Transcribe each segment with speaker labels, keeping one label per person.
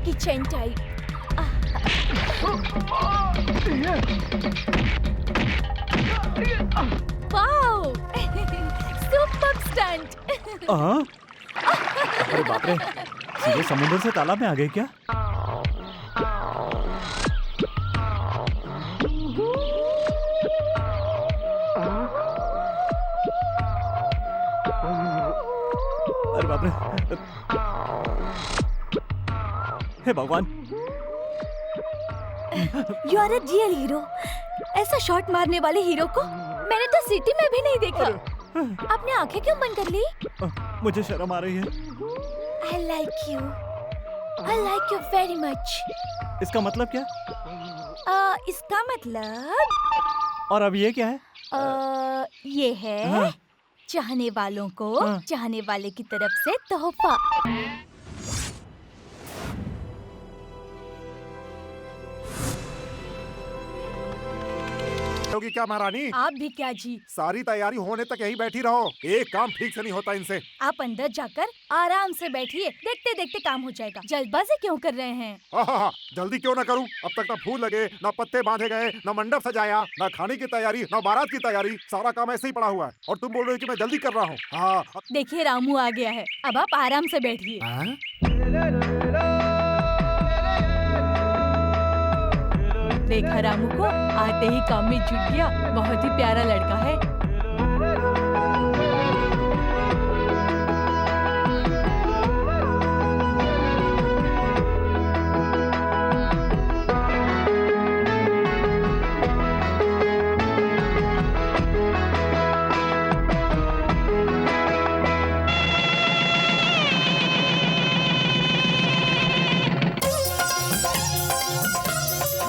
Speaker 1: Kitchen type. Wow, super stunt.
Speaker 2: अरे बाप रे, सीधे समुद्र से तालाब में आ गए क्या? अरे बाप रे, हे भगवान।
Speaker 1: You are a real hero. ऐसा शॉट मारने वाले हीरो को मैंने तो सिटी में भी नहीं देखा। आपने आंखें क्यों बंद कर ली?
Speaker 2: मुझे शर्म आ रही है।
Speaker 1: I like you. I like you very much.
Speaker 2: इसका मतलब क्या?
Speaker 1: इसका मतलब
Speaker 2: और अब ये क्या है?
Speaker 1: ये है
Speaker 2: हाँ।
Speaker 1: चाहने वालों को
Speaker 2: हाँ।
Speaker 1: चाहने वाले की तरफ से तोहफा।
Speaker 3: होगी क्या महारानी?
Speaker 1: आप भी क्या जी?
Speaker 3: सारी तैयारी होने तक यहीं बैठी रहो, एक काम ठीक से नहीं होता इनसे।
Speaker 1: आप अंदर जाकर आराम से बैठिए, देखते देखते काम हो जाएगा। जल्दबाजी क्यों कर रहे हैं?
Speaker 3: आहा, जल्दी क्यों ना करूं? अब तक ना फूल लगे, ना पत्ते बांधे गए, ना मंडप सजाया, ना खाने की तैयारी, ना बारात की तैयारी। सारा काम ऐसे ही पड़ा हुआ है और तुम बोल रहे हो कि मैं जल्दी कर रहा हूँ। हाँ,
Speaker 1: देखिए रामू आ गया है, अब आप आराम से बैठिए।
Speaker 3: हाँ?
Speaker 1: देखा रामू को आते ही काम में जुट गया। बहुत ही प्यारा लड़का है।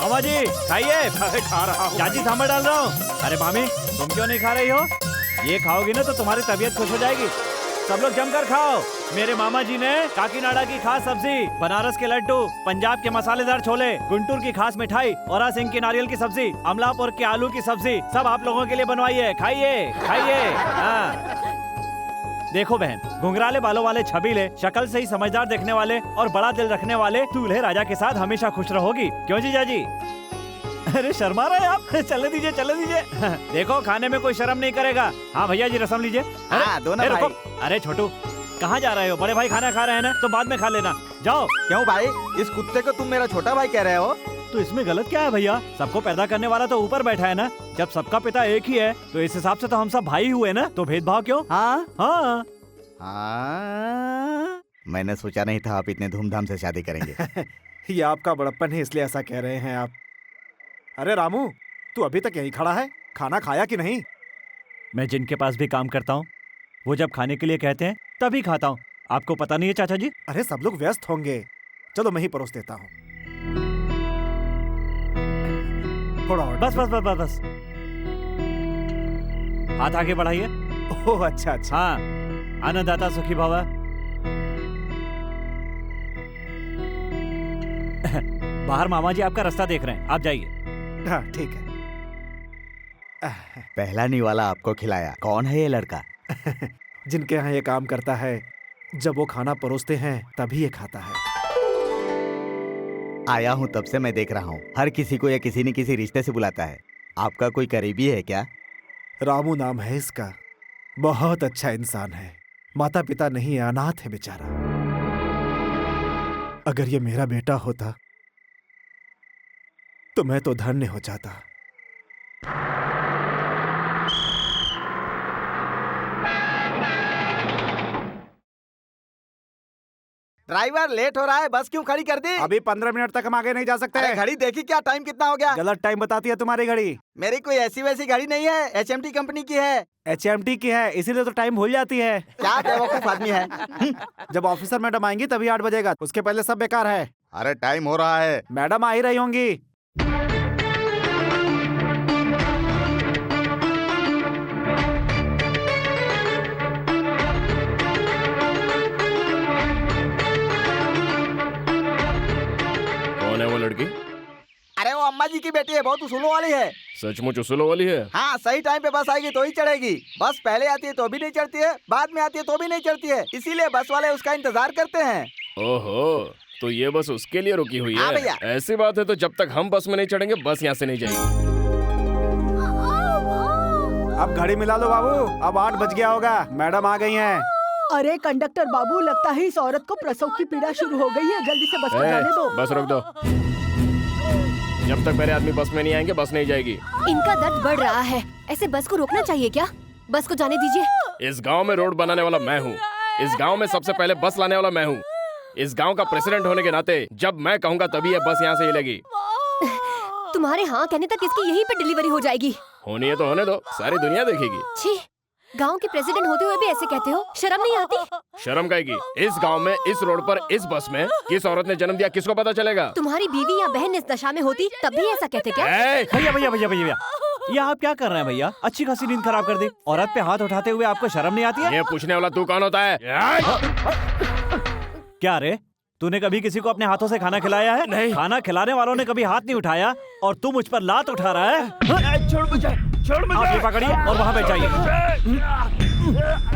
Speaker 2: मामा जी खाइए।
Speaker 3: अरे खा रहा हूँ।
Speaker 2: चाची सांभर डाल रहा हूँ। अरे मामी, तुम क्यों नहीं खा रही हो? ये खाओगी ना तो तुम्हारी तबीयत खुश हो जाएगी। सब लोग जमकर खाओ। मेरे मामा जी ने काकीनाडा की खास सब्जी, बनारस के लड्डू, पंजाब के मसालेदार छोले, गुंटूर की खास मिठाई, औरा सिंह की नारियल की सब्जी, अमलापुर के आलू की सब्जी सब आप लोगों के लिए बनवाई है। खाइए खाइए। हाँ। देखो बहन, घुंघराले बालों वाले, छबीले, शक्ल से ही समझदार देखने वाले और बड़ा दिल रखने वाले दूल्हे राजा के साथ हमेशा खुश रहोगी। क्यों जीजा जी? अरे शर्मा रहे आप? चलने दीजिए, चलने दीजिए। देखो खाने में कोई शर्म नहीं करेगा। हाँ भैया जी, रसम लीजिए।
Speaker 4: हाँ, दो ना भाई।
Speaker 2: अरे छोटू, कहाँ जा रहे हो? बड़े भाई खाना खा रहे हैं ना, तो बाद में खा लेना। जाओ।
Speaker 4: क्यों भाई, इस कुत्ते को तुम मेरा छोटा भाई कह रहे हो?
Speaker 2: तो इसमें गलत क्या है भैया? सबको पैदा करने वाला तो ऊपर बैठा है ना। जब सबका पिता एक ही है तो इस हिसाब से तो हम सब भाई हुए ना। तो भेदभाव क्यों?
Speaker 4: हाँ
Speaker 2: हाँ।
Speaker 4: हाँ, मैंने सोचा नहीं था आप इतने धूमधाम से शादी करेंगे।
Speaker 3: ये आपका बड़प्पन है, इसलिए ऐसा कह रहे हैं आप। अरे रामू, तू अभी तक यहीं खड़ा है? खाना खाया कि नहीं?
Speaker 2: मैं जिनके पास भी काम करता हूँ वो जब खाने के लिए कहते हैं तभी खाता हूँ। आपको पता नहीं है चाचा जी?
Speaker 3: अरे सब लोग व्यस्त होंगे, चलो मैं ही परोस देता हूँ। थोड़ा और।
Speaker 2: बस बस बस बस बस। हाथ आगे बढ़ाइए।
Speaker 3: ओह अच्छा अच्छा।
Speaker 2: हाँ, अन्नदाता सुखी भव। बाहर मामा जी आपका रास्ता देख रहे हैं, आप जाइए।
Speaker 3: हाँ ठीक है।
Speaker 4: पहला निवाला आपको खिलाया, कौन है ये लड़का?
Speaker 3: जिनके यहाँ ये काम करता है, जब वो खाना परोसते हैं तभी ये खाता है।
Speaker 4: आया हूँ तब से मैं देख रहा हूँ, हर किसी को या किसी न किसी रिश्ते से बुलाता है। आपका कोई करीबी है क्या?
Speaker 3: रामू नाम है इसका। बहुत अच्छा इंसान है, माता पिता नहीं है, अनाथ है बेचारा। अगर ये मेरा बेटा होता तो मैं तो धन्य हो जाता।
Speaker 4: ड्राइवर लेट हो रहा है, बस क्यों खड़ी कर दी?
Speaker 3: अभी 15 मिनट तक हम आगे नहीं जा सकते।
Speaker 4: अरे घड़ी देखी क्या, टाइम कितना हो गया?
Speaker 3: गलत टाइम बताती है तुम्हारी घड़ी।
Speaker 4: मेरी कोई ऐसी वैसी घड़ी नहीं है, HMT कंपनी की है।
Speaker 3: HMT की है, इसीलिए तो टाइम भूल जाती है।
Speaker 4: क्या बेवकूफ आदमी है।
Speaker 3: जब ऑफिसर मैडम आएंगी तभी 8 बजेगा, उसके पहले सब बेकार है।
Speaker 4: अरे टाइम हो रहा है।
Speaker 3: मैडम आ ही रही होंगी।
Speaker 5: कौन है वो लड़की?
Speaker 4: अरे वो अम्मा जी की बेटी है, बहुत उसूलों वाली है।
Speaker 5: सचमुच उसूलों वाली है?
Speaker 4: हाँ, सही टाइम पे बस आएगी तो ही चढ़ेगी। बस पहले आती है तो भी नहीं चढ़ती है, बाद में आती है तो भी नहीं चढ़ती है, इसीलिए बस वाले उसका इंतजार करते हैं।
Speaker 5: ओहो, तो ये बस उसके लिए रुकी हुई
Speaker 4: हाँ
Speaker 5: है।
Speaker 4: भैया।
Speaker 5: ऐसी बात है तो जब तक हम बस में नहीं चढ़ेंगे बस यहाँ से नहीं जाएगी।
Speaker 6: अब घड़ी मिला लो बाबू, अब 8 बज गया होगा, मैडम आ गई हैं।
Speaker 7: अरे कंडक्टर बाबू, लगता है इस औरत को प्रसव की पीड़ा शुरू हो गई है, जल्दी से बस को
Speaker 5: ए,
Speaker 7: जाने दो।
Speaker 5: बस रोक दो। जब तक मेरे आदमी बस में नहीं आएंगे बस नहीं जाएगी।
Speaker 1: इनका दर्द बढ़ रहा है, ऐसे बस को रोकना चाहिए क्या? बस को जाने दीजिए।
Speaker 5: इस गांव में रोड बनाने वाला मैं हूँ। इस गांव में सबसे पहले बस लाने वाला मैं हूँ। इस गांव का प्रेसिडेंट होने के नाते जब मैं कहूँगा तभी ये बस यहाँ से हिलेगी।
Speaker 1: तुम्हारे हाँ कहने तक इसकी यहीं पे डिलीवरी हो जाएगी।
Speaker 5: होनी है तो होने दो, सारी दुनिया देखेगी।
Speaker 1: छी, गांव के प्रेसिडेंट होते हुए भी ऐसे कहते हो, शर्म नहीं आती?
Speaker 5: शर्म काहेगी? इस गांव में, इस रोड पर, इस बस में किस औरत ने जन्म दिया किसको पता चलेगा?
Speaker 1: तुम्हारी बीवी या बहन इस दशा में होती तब भी ऐसा कहते क्या?
Speaker 5: ए,
Speaker 2: भैया भैया भैया भैया भैया, ये आप क्या कर रहे हैं भैया? अच्छी खासी नींद खराब कर दी। औरत पे हाथ उठाते हुए आपको शर्म नहीं आती है?
Speaker 5: ये पूछने वाला तू कौन होता है?
Speaker 2: क्या रे, तूने कभी किसी को अपने हाथों से खाना खिलाया है?
Speaker 5: नहीं।
Speaker 2: खाना खिलाने वालों ने कभी हाथ नहीं उठाया और तू मुझ पर लात उठा रहा है?
Speaker 5: छोड़ मुझे, छोड़
Speaker 2: आप ये पकड़िए और वहाँ बैठ जाइए।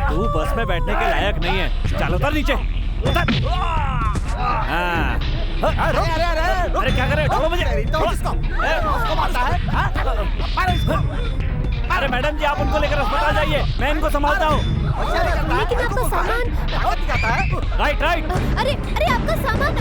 Speaker 2: तू बस में बैठने के लायक नहीं है। चल उतर नीचे, उतर। हाँ। अरे क्या कर रहे हो? छोड़ो मुझे। अरे मैडम जी, आप उनको लेकर अस्पताल जाइए, मैं इनको संभालता हूँ।
Speaker 1: लेकिन आपका सामान।
Speaker 2: Right right.
Speaker 1: अरे अरे आपका सामान।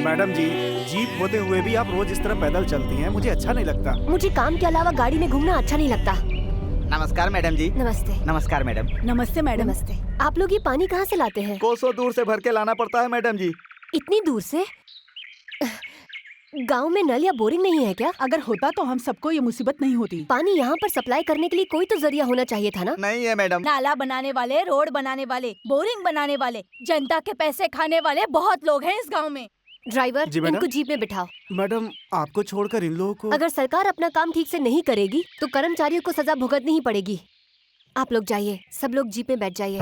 Speaker 6: मैडम जी, जीप होते हुए भी आप रोज इस तरह पैदल चलती हैं, मुझे अच्छा नहीं लगता।
Speaker 1: मुझे काम के अलावा गाड़ी में घूमना अच्छा नहीं लगता।
Speaker 4: नमस्कार मैडम जी।
Speaker 1: नमस्ते।
Speaker 4: नमस्कार मैडम।
Speaker 7: नमस्ते मैडम।
Speaker 1: नमस्ते। आप लोग ये पानी कहाँ से लाते हैं?
Speaker 4: कोसों दूर से भर के लाना पड़ता है मैडम जी।
Speaker 1: इतनी दूर से? गांव में नल या बोरिंग नहीं है क्या?
Speaker 7: अगर होता तो हम सबको ये मुसीबत नहीं होती।
Speaker 1: पानी यहाँ पर सप्लाई करने के लिए कोई तो जरिया होना चाहिए था ना?
Speaker 4: नहीं है मैडम।
Speaker 1: नाला बनाने वाले, रोड बनाने वाले, बोरिंग बनाने वाले, जनता के पैसे खाने वाले बहुत लोग हैं इस गांव में। ड्राइवर,
Speaker 6: जी मैडम।
Speaker 1: इनको जीप में बिठाओ।
Speaker 6: मैडम, आपको छोड़कर इन लोगों को।
Speaker 1: अगर सरकार अपना काम ठीक से नहीं करेगी तो कर्मचारियों को सजा भुगतनी ही पड़ेगी। आप लोग जाइए, सब लोग जीप में बैठ जाइए।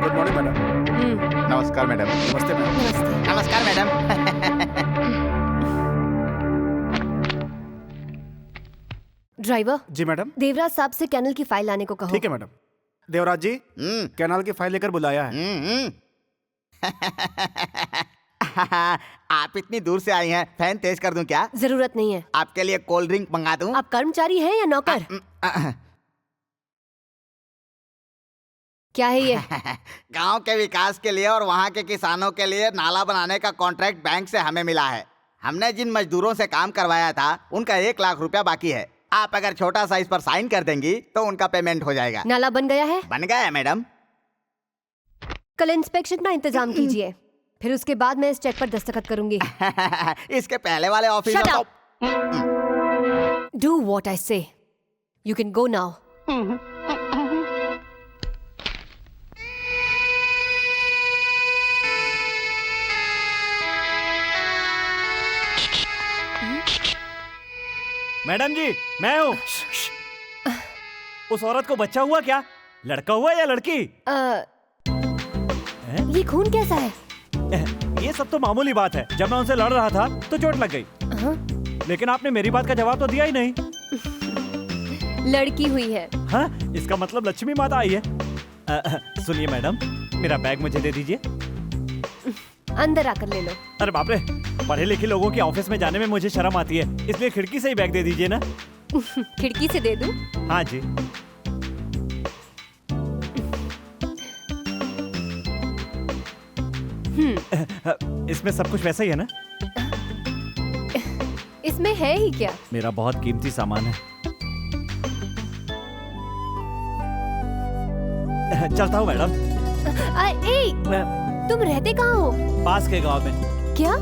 Speaker 6: Good morning madam.
Speaker 4: नमस्कार मैडम।
Speaker 6: नमस्ते मैडम।
Speaker 1: नमस्ते।
Speaker 4: नमस्कार मैडम।
Speaker 1: ड्राइवर,
Speaker 6: जी मैडम।
Speaker 1: देवराज साहब से कैनल की फाइल लाने को कहो।
Speaker 6: ठीक है मैडम। देवराज जी, कैनाल की फाइल लेकर बुलाया है।
Speaker 4: आप इतनी दूर से आई हैं, फैन तेज कर दूं क्या?
Speaker 1: जरूरत नहीं है।
Speaker 4: आपके लिए कोल्ड ड्रिंक मंगा दूं?
Speaker 1: आप कर्मचारी हैं या नौकर? क्या है ये?
Speaker 4: गांव के विकास के लिए और वहाँ के किसानों के लिए नाला बनाने का कॉन्ट्रैक्ट बैंक से हमें मिला है। हमने जिन मजदूरों से काम करवाया था उनका 1 लाख रुपया बाकी है। आप अगर छोटा सा इस पर साइन कर देंगी तो उनका पेमेंट हो जाएगा।
Speaker 1: नाला बन गया है?
Speaker 4: बन गया है मैडम।
Speaker 1: कल इंस्पेक्शन का इंतजाम कीजिए, फिर उसके बाद मैं इस चेक पर दस्तखत करूंगी।
Speaker 4: इसके पहले वाले office
Speaker 1: Shut up! Do what I say. You can go now.
Speaker 2: Madam ji, मैं हूँ। उस औरत को बच्चा हुआ क्या? लड़का हुआ या लड़की?
Speaker 1: ये खून कैसा है?
Speaker 2: ये सब तो मामूली बात है। जब मैं उनसे लड़ रहा था तो चोट लग गई। लेकिन आपने मेरी बात का जवाब तो दिया ही नहीं।
Speaker 1: लड़की हुई है।
Speaker 2: हाँ, इसका मतलब लक्ष्मी माता आई है। सुनिए मैडम, मेरा बैग मुझे दे दीजिए।
Speaker 1: अंदर आकर ले लो।
Speaker 2: अरे बाप रे, पढ़े लिखे लोगों के ऑफिस में जाने में मुझे शर्म आती है, इसलिए खिड़की से ही बैग दे दीजिए ना।
Speaker 1: खिड़की से दे दूं?
Speaker 2: हाँ जी। इसमें सब कुछ वैसा ही है ना?
Speaker 1: इसमें है ही क्या?
Speaker 2: मेरा बहुत कीमती सामान है। चलता हूँ मैडम।
Speaker 1: तुम रहते कहाँ हो?
Speaker 2: पास के गांव में।
Speaker 1: क्या?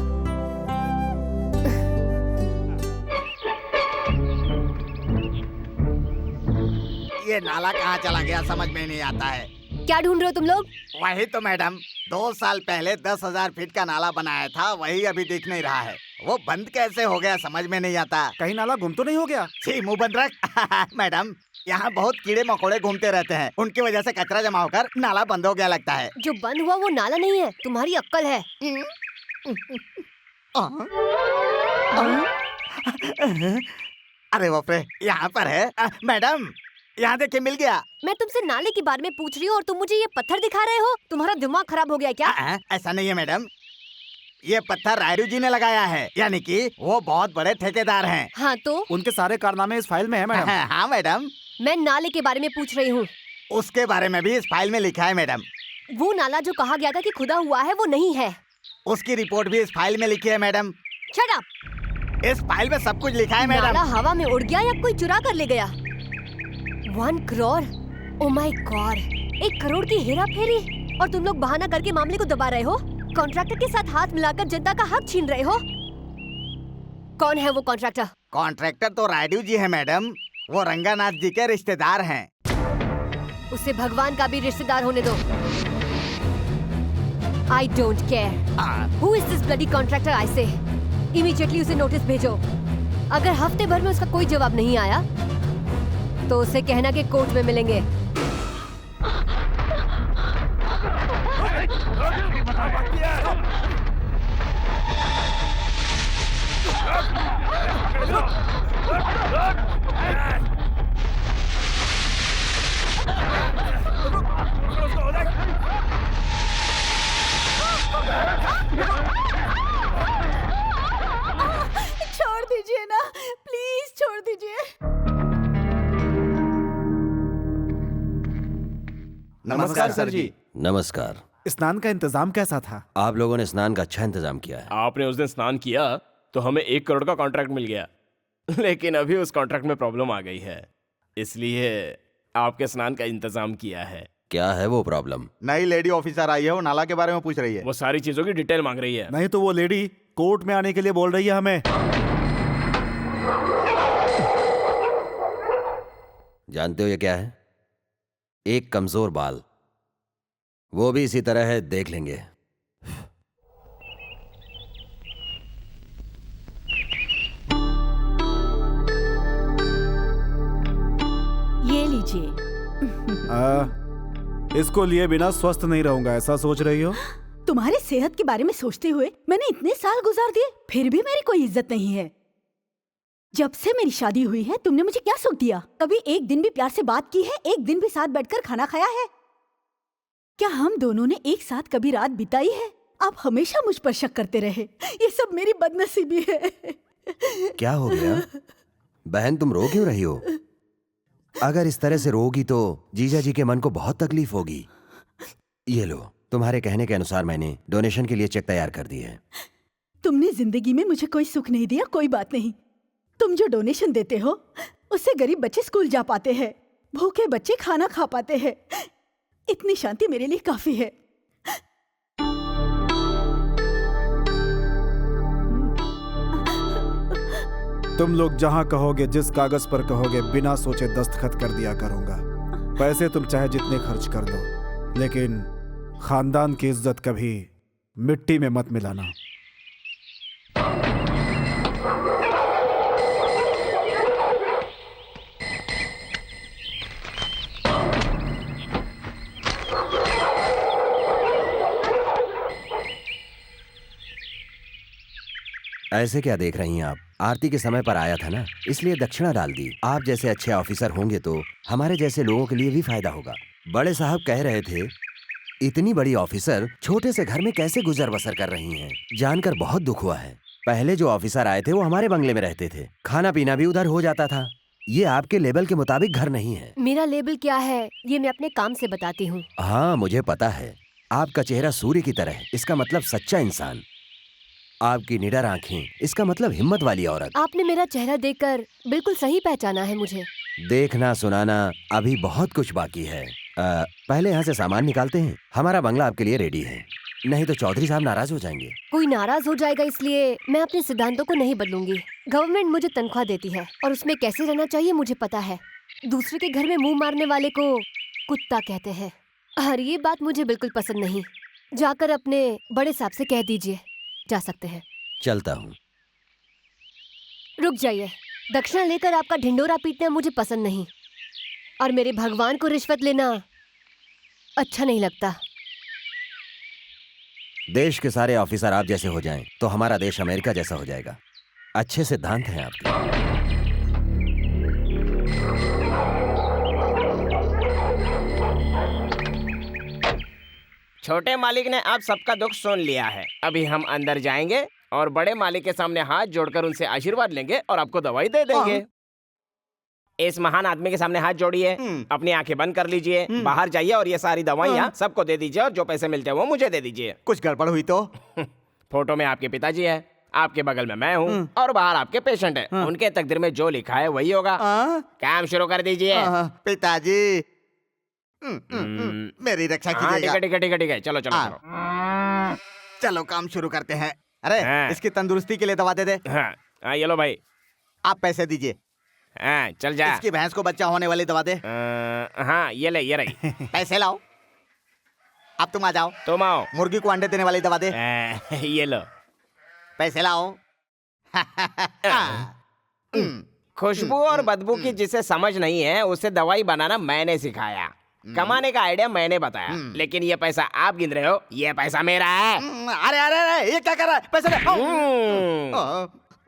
Speaker 4: ये नाला कहाँ चला गया समझ में नहीं आता है।
Speaker 1: क्या ढूंढ रहे हो तुम लोग?
Speaker 4: वही तो मैडम, 2 साल पहले 10,000 फीट का नाला बनाया था, वही अभी दिख नहीं रहा है। वो बंद कैसे हो गया समझ में नहीं आता।
Speaker 6: कहीं नाला गुम तो नहीं हो गया?
Speaker 4: छी, मुंह बंद रख। मैडम, यहाँ बहुत कीड़े मकोड़े घूमते रहते हैं, उनकी वजह से कचरा जमा होकर नाला बंद हो गया लगता है।
Speaker 1: जो बंद हुआ वो नाला नहीं है, तुम्हारी अक्कल है।
Speaker 4: अरे बाप रे, यहाँ पर है। मैडम, यहाँ देखिए मिल गया।
Speaker 1: मैं तुमसे नाले के बारे में पूछ रही हूँ और तुम मुझे ये पत्थर दिखा रहे हो? तुम्हारा दिमाग खराब हो गया क्या?
Speaker 4: ऐसा नहीं है मैडम, ये पत्थर रायडू जी ने लगाया है, यानी कि वो बहुत बड़े ठेकेदार हैं।
Speaker 1: हाँ तो?
Speaker 6: उनके सारे कारनामे इस फाइल में है मैडम।
Speaker 4: हाँ मैडम।
Speaker 1: मैं नाले के बारे में पूछ रही हूँ।
Speaker 4: उसके बारे में भी इस फाइल में लिखा है मैडम।
Speaker 1: वो नाला जो कहा गया था कि खुदा हुआ है वो नहीं है।
Speaker 4: उसकी रिपोर्ट भी इस फाइल में लिखी है मैडम।
Speaker 1: Shut up.
Speaker 4: इस फाइल में सब कुछ लिखा है
Speaker 1: नाला
Speaker 4: मैडम।
Speaker 1: हवा में उड़ गया या कोई चुरा कर ले गया? 1 crore? Oh my God, 1 crore की हेरा फेरी, और तुम लोग बहाना करके मामले को दबा रहे हो। कॉन्ट्रैक्टर के साथ हाथ मिलाकर जनता का हक छीन रहे हो। कौन है वो कॉन्ट्रैक्टर?
Speaker 4: कॉन्ट्रैक्टर तो रायडू जी है मैडम, वो रंगानाथ जी के रिश्तेदार हैं।
Speaker 1: उसे भगवान का भी रिश्तेदार होने दो। I don't care. Who is this bloody contractor? I say. Immediately उसे नोटिस भेजो। अगर हफ्ते भर में उसका कोई जवाब नहीं आया, तो उसे कहना कि कोर्ट में मिलेंगे।
Speaker 7: छोड़ दीजिए ना, प्लीज छोड़ दीजिए।
Speaker 4: नमस्कार सर जी।
Speaker 8: नमस्कार।
Speaker 6: स्नान का इंतजाम कैसा था?
Speaker 8: आप लोगों ने स्नान का अच्छा इंतजाम किया है।
Speaker 5: आपने उस दिन स्नान किया तो हमें 1 करोड़ का कॉन्ट्रैक्ट मिल गया, लेकिन अभी उस कॉन्ट्रैक्ट में प्रॉब्लम आ गई है, इसलिए आपके स्नान का इंतजाम किया है।
Speaker 8: क्या है वो प्रॉब्लम?
Speaker 4: नई लेडी ऑफिसर आई है, वो नाला के बारे में पूछ रही है।
Speaker 5: वो सारी चीजों की डिटेल मांग रही है।
Speaker 6: नहीं तो वो लेडी कोर्ट में आने के लिए बोल रही है हमें।
Speaker 8: जानते हो ये क्या है? एक कमजोर बाल। वो भी इसी तरह है, देख लेंगे।
Speaker 7: ये लीजिए।
Speaker 6: इसको लिए बिना स्वस्थ नहीं रहूंगा, ऐसा सोच रही हो?
Speaker 7: तुम्हारी सेहत के बारे में सोचते हुए मैंने इतने साल गुजार दिए, फिर भी मेरी कोई इज्जत नहीं है। जब से मेरी शादी हुई है तुमने मुझे क्या सुख दिया? कभी एक दिन भी प्यार से बात की है? एक दिन भी साथ बैठकर खाना खाया है? क्या हम दोनों ने एक साथ कभी रात बिताई है? आप हमेशा मुझ पर शक करते रहे, ये सब मेरी बदनसीबी है।
Speaker 8: क्या हो गया बहन, तुम रो क्यों रही हो? अगर इस तरह से रोगी तो जीजा जी के मन को बहुत तकलीफ होगी। ये लो, तुम्हारे कहने के अनुसार मैंने डोनेशन के लिए चेक तैयार कर दिए है।
Speaker 7: तुमने जिंदगी में मुझे कोई सुख नहीं दिया, कोई बात नहीं। तुम जो डोनेशन देते हो उससे गरीब बच्चे स्कूल जा पाते हैं, भूखे बच्चे खाना खा पाते हैं। इतनी शांति मेरे लिए काफी है।
Speaker 6: तुम लोग जहां कहोगे, जिस कागज पर कहोगे, बिना सोचे दस्तखत कर दिया करूंगा। पैसे तुम चाहे जितने खर्च कर दो, लेकिन खानदान की इज्जत कभी मिट्टी में मत मिलाना।
Speaker 8: ऐसे क्या देख रही हैं आप? आरती के समय पर आया था ना, इसलिए दक्षिणा डाल दी। आप जैसे अच्छे ऑफिसर होंगे तो हमारे जैसे लोगों के लिए भी फायदा होगा। बड़े साहब कह रहे थे इतनी बड़ी ऑफिसर छोटे से घर में कैसे गुजर बसर कर रही हैं। जानकर बहुत दुख हुआ है। पहले जो ऑफिसर आए थे वो हमारे बंगले में रहते थे, खाना पीना भी उधर हो जाता था। ये आपके लेवल के मुताबिक घर नहीं है।
Speaker 1: मेरा लेबल क्या है ये मैं अपने काम से बताती हूँ।
Speaker 8: हाँ मुझे पता है, आपका चेहरा सूर्य की तरह है, इसका मतलब सच्चा इंसान। आपकी निडर आंखें, इसका मतलब हिम्मत वाली औरत।
Speaker 1: आपने मेरा चेहरा देखकर बिल्कुल सही पहचाना है मुझे।
Speaker 8: देखना सुनाना अभी बहुत कुछ बाकी है। पहले यहाँ से सामान निकालते हैं। हमारा बंगला आपके लिए रेडी है, नहीं तो चौधरी साहब नाराज हो जाएंगे।
Speaker 1: कोई नाराज हो जाएगा इसलिए मैं अपने सिद्धांतों को नहीं बदलूंगी। गवर्नमेंट मुझे तनख्वाह देती है और उसमें कैसे रहना चाहिए मुझे पता है। दूसरे के घर में मुंह मारने वाले को कुत्ता कहते हैं और ये बात मुझे बिल्कुल पसंद नहीं। जाकर अपने बड़े साहब से कह दीजिए। जा सकते हैं।
Speaker 8: चलता हूँ।
Speaker 1: रुक जाइए। दक्षिणा लेकर आपका ढिंडोरा पीटना मुझे पसंद नहीं और मेरे भगवान को रिश्वत लेना अच्छा नहीं लगता।
Speaker 8: देश के सारे ऑफिसर आप जैसे हो जाएं तो हमारा देश अमेरिका जैसा हो जाएगा। अच्छे सिद्धांत हैं आपके।
Speaker 5: छोटे मालिक ने आप सबका दुख सुन लिया है। अभी हम अंदर जाएंगे और बड़े मालिक के सामने हाथ जोड़कर उनसे आशीर्वाद लेंगे और आपको दवाई दे देंगे। इस महान आदमी के सामने हाथ जोड़िए, अपनी आंखें बंद कर लीजिए, बाहर जाइए और ये सारी दवाइयाँ सबको दे दीजिए और जो पैसे मिलते हैं वो मुझे दे दीजिए।
Speaker 4: कुछ गड़बड़ हुई तो?
Speaker 5: फोटो में आपके पिताजी है, आपके बगल में मैं हूँ और बाहर आपके पेशेंट है। उनके तकदीर में जो लिखा है वही होगा। काम शुरू कर दीजिए।
Speaker 4: पिताजी मेरी रक्षा कीजिएगा।
Speaker 5: ठीक है ठीक है ठीक है, चलो चलो चलो
Speaker 4: चलो काम शुरू करते हैं। अरे
Speaker 5: हाँ।
Speaker 4: इसकी तंदुरुस्ती के लिए दवा दे दे।
Speaker 5: हाँ ये लो भाई।
Speaker 4: आप पैसे दीजिए।
Speaker 5: हाँ चल जा।
Speaker 4: इसकी भैंस को बच्चा होने वाली दवा दे।
Speaker 5: हाँ ये ले, ये रही।
Speaker 4: पैसे लाओ। अब तुम आ जाओ।
Speaker 5: तुम आओ।
Speaker 4: मुर्गी को अंडे देने वाली दवा दे।
Speaker 5: ये लो।
Speaker 4: पैसे लाओ।
Speaker 5: खुशबू और बदबू की जिसे समझ नहीं है उसे दवाई बनाना मैंने सिखाया। कमाने का आइडिया मैंने बताया, लेकिन ये पैसा आप गिन रहे हो, ये पैसा मेरा है।
Speaker 4: अरे अरे अरे ये क्या कर रहा है? पैसे ले।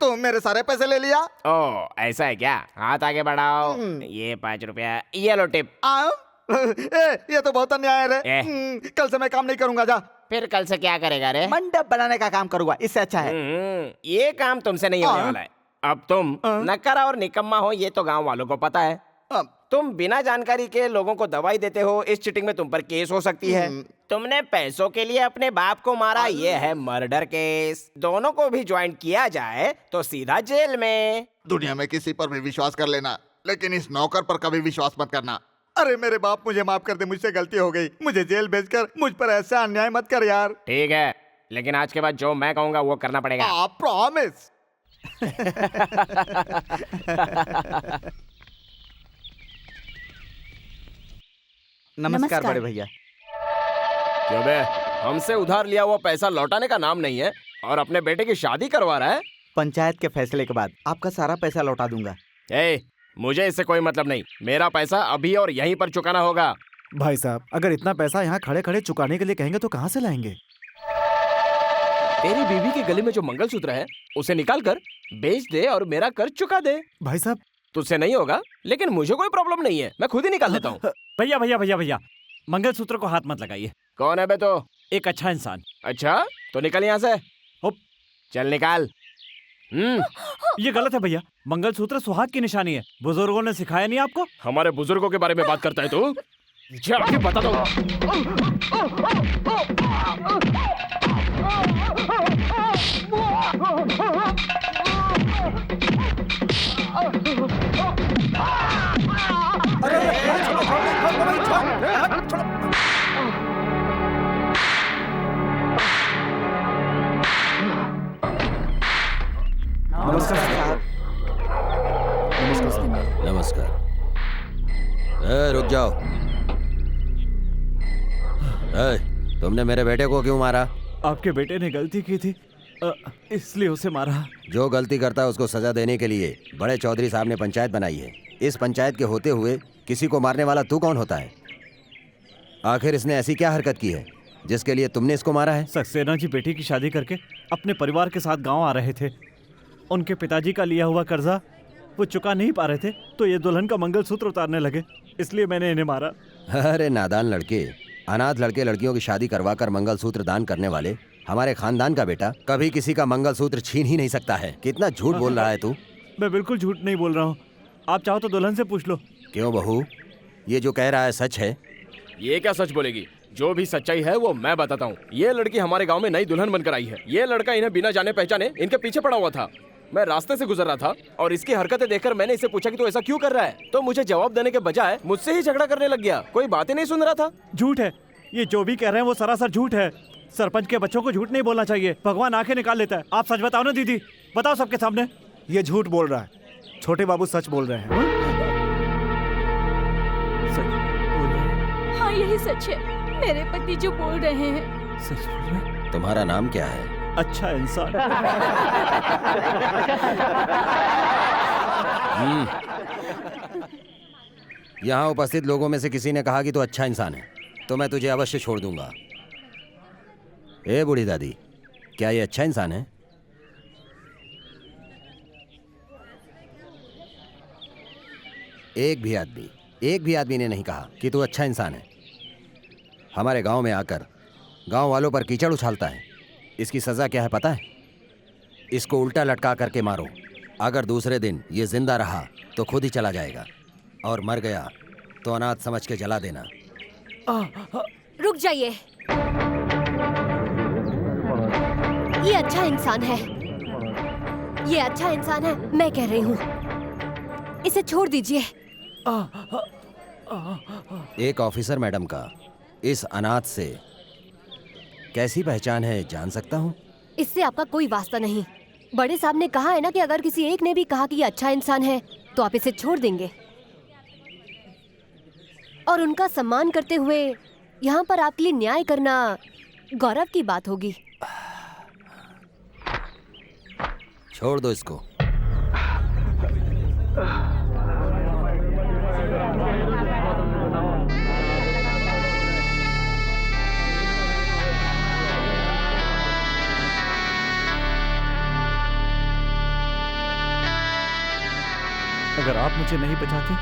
Speaker 4: तो मेरे सारे पैसे ले लिया।
Speaker 5: ओ ऐसा है क्या? हाथ आगे बढ़ाओ। ये 5 रुपया, ये लो टिप।
Speaker 4: ये तो बहुत अन्याय है रे। कल से मैं काम नहीं करूंगा। जा।
Speaker 5: फिर कल से क्या करेगा रे?
Speaker 4: मंडप बनाने का काम करूंगा, इससे अच्छा है।
Speaker 5: ये काम तुमसे नहीं होने वाला है। अब तुम नक्कारा और निकम्मा हो ये तो गांव वालों को पता है। तुम बिना जानकारी के लोगों को दवाई देते हो, इस चीटिंग में तुम पर केस हो सकती है। तुमने पैसों के लिए अपने बाप को मारा, ये है मर्डर केस। दोनों को भी ज्वाइन किया जाए तो सीधा जेल में।
Speaker 4: दुनिया में किसी पर भी विश्वास कर लेना, लेकिन इस नौकर पर कभी विश्वास मत करना। अरे मेरे बाप मुझे माफ कर दे, मुझसे गलती हो गई। मुझे जेल भेजकर मुझ पर ऐसा अन्याय मत कर यार।
Speaker 5: ठीक है, लेकिन आज के बाद जो मैं कहूँगा वो करना पड़ेगा।
Speaker 4: आप प्रॉमिस। नमस्कार बड़े भैया।
Speaker 5: क्यों बे, हमसे उधार लिया हुआ पैसा लौटाने का नाम नहीं है और अपने बेटे की शादी करवा रहा है।
Speaker 4: पंचायत के फैसले के बाद आपका सारा पैसा लौटा दूंगा।
Speaker 5: मुझे इससे कोई मतलब नहीं। मेरा पैसा अभी और यहीं पर चुकाना होगा।
Speaker 6: भाई साहब, अगर इतना पैसा यहाँ खड़े खड़े चुकाने के लिए कहेंगे तो कहाँ से लाएंगे?
Speaker 5: तेरी बीवी के गले में जो मंगलसूत्र है उसे निकाल कर बेच दे और मेरा कर्ज चुका दे।
Speaker 6: भाई साहब,
Speaker 5: तुझसे नहीं होगा, लेकिन मुझे कोई प्रॉब्लम नहीं है, मैं खुद ही निकाल लेता हूँ।
Speaker 2: भैया भैया भैया भैया, मंगलसूत्र को हाथ मत लगाइए।
Speaker 5: कौन है बे तो?
Speaker 2: एक अच्छा इंसान।
Speaker 5: अच्छा तो निकल यहाँ से। चल निकाल।
Speaker 2: ये गलत है भैया, मंगलसूत्र सुहाग की निशानी है। बुजुर्गों ने सिखाया नहीं आपको?
Speaker 5: हमारे बुजुर्गों के बारे में बात करता है तू? जाके बता दो।
Speaker 8: नमस्कार। रुक जाओ। तुमने मेरे बेटे को क्यों मारा?
Speaker 2: आपके बेटे ने गलती की थी, इसलिए उसे मारा।
Speaker 8: जो गलती करता है उसको सजा देने के लिए बड़े चौधरी साहब ने पंचायत बनाई है। इस पंचायत के होते हुए किसी को मारने वाला तू कौन होता है? आखिर इसने ऐसी क्या हरकत की है जिसके लिए तुमने इसको मारा है?
Speaker 2: सक्सेना जी बेटी की शादी करके अपने परिवार के साथ गांव आ रहे थे। उनके पिताजी का लिया हुआ कर्जा वो चुका नहीं पा रहे थे, तो ये दुल्हन का मंगलसूत्र उतारने लगे, इसलिए मैंने इन्हें मारा।
Speaker 8: अरे नादान लड़के, अनाथ लड़के लड़कियों की शादी करवाकर मंगलसूत्र दान करने वाले हमारे खानदान का बेटा कभी किसी का मंगलसूत्र छीन ही नहीं सकता है। कितना झूठ बोल रहा है तू।
Speaker 2: मैं बिल्कुल झूठ नहीं बोल रहा हूँ, आप चाहो तो दुल्हन से पूछ लो।
Speaker 8: क्यों बहू, ये जो कह रहा है सच है?
Speaker 5: ये क्या सच बोलेगी? जो भी सच्चाई है वो मैं बताता हूँ। ये लड़की हमारे गांव में नई दुल्हन बनकर आई है। ये लड़का इन्हें बिना जाने पहचाने इनके पीछे पड़ा हुआ था। मैं रास्ते से गुजर रहा था और इसकी हरकतें देखकर मैंने इसे पूछा कि तू ऐसा क्यों कर रहा है, तो मुझे जवाब देने के बजाय मुझसे ही झगड़ा करने लग गया। कोई बात ही नहीं सुन रहा था।
Speaker 2: झूठ है, ये जो भी कह रहे हैं वो सरासर झूठ है। सरपंच के बच्चों को झूठ नहीं बोलना चाहिए, भगवान आंखें निकाल लेता है। आप सच बताओ ना दीदी, बताओ सबके सामने।
Speaker 6: ये झूठ बोल रहा है, छोटे बाबू सच बोल रहे हैं।
Speaker 2: सच बोल रहे हैं?
Speaker 7: हाँ यही सच है, मेरे पति जो बोल रहे हैं।
Speaker 2: सच बोल रहे हैं?
Speaker 8: तुम्हारा नाम क्या है?
Speaker 2: अच्छा इंसान।
Speaker 8: यहाँ उपस्थित लोगों में से किसी ने कहा कि तू अच्छा इंसान है, तो मैं तुझे अवश्य छोड़ दूंगा। ए बूढ़ी दादी, क्या ये अच्छा इंसान है? एक भी आदमी ने नहीं कहा कि तू अच्छा इंसान है। हमारे गांव में आकर गांव वालों पर कीचड़ उछालता है। इसकी सजा क्या है पता है? इसको उल्टा लटका करके मारो। अगर दूसरे दिन ये जिंदा रहा तो खुद ही चला जाएगा, और मर गया तो अनाथ समझ के जला देना।
Speaker 1: रुक जाइए, ये अच्छा इंसान है, ये अच्छा इंसान है, मैं कह रही हूँ, इसे छोड़ दीजिए।
Speaker 8: एक ऑफिसर मैडम का इस अनाथ से कैसी पहचान है जान सकता हूँ?
Speaker 1: इससे आपका कोई वास्ता नहीं। बड़े साहब ने कहा है ना कि अगर किसी एक ने भी कहा कि ये अच्छा इंसान है तो आप इसे छोड़ देंगे, और उनका सम्मान करते हुए यहाँ पर आपके लिए न्याय करना गौरव की बात होगी।
Speaker 8: छोड़ दो इसको।
Speaker 2: अगर आप मुझे नहीं बचाते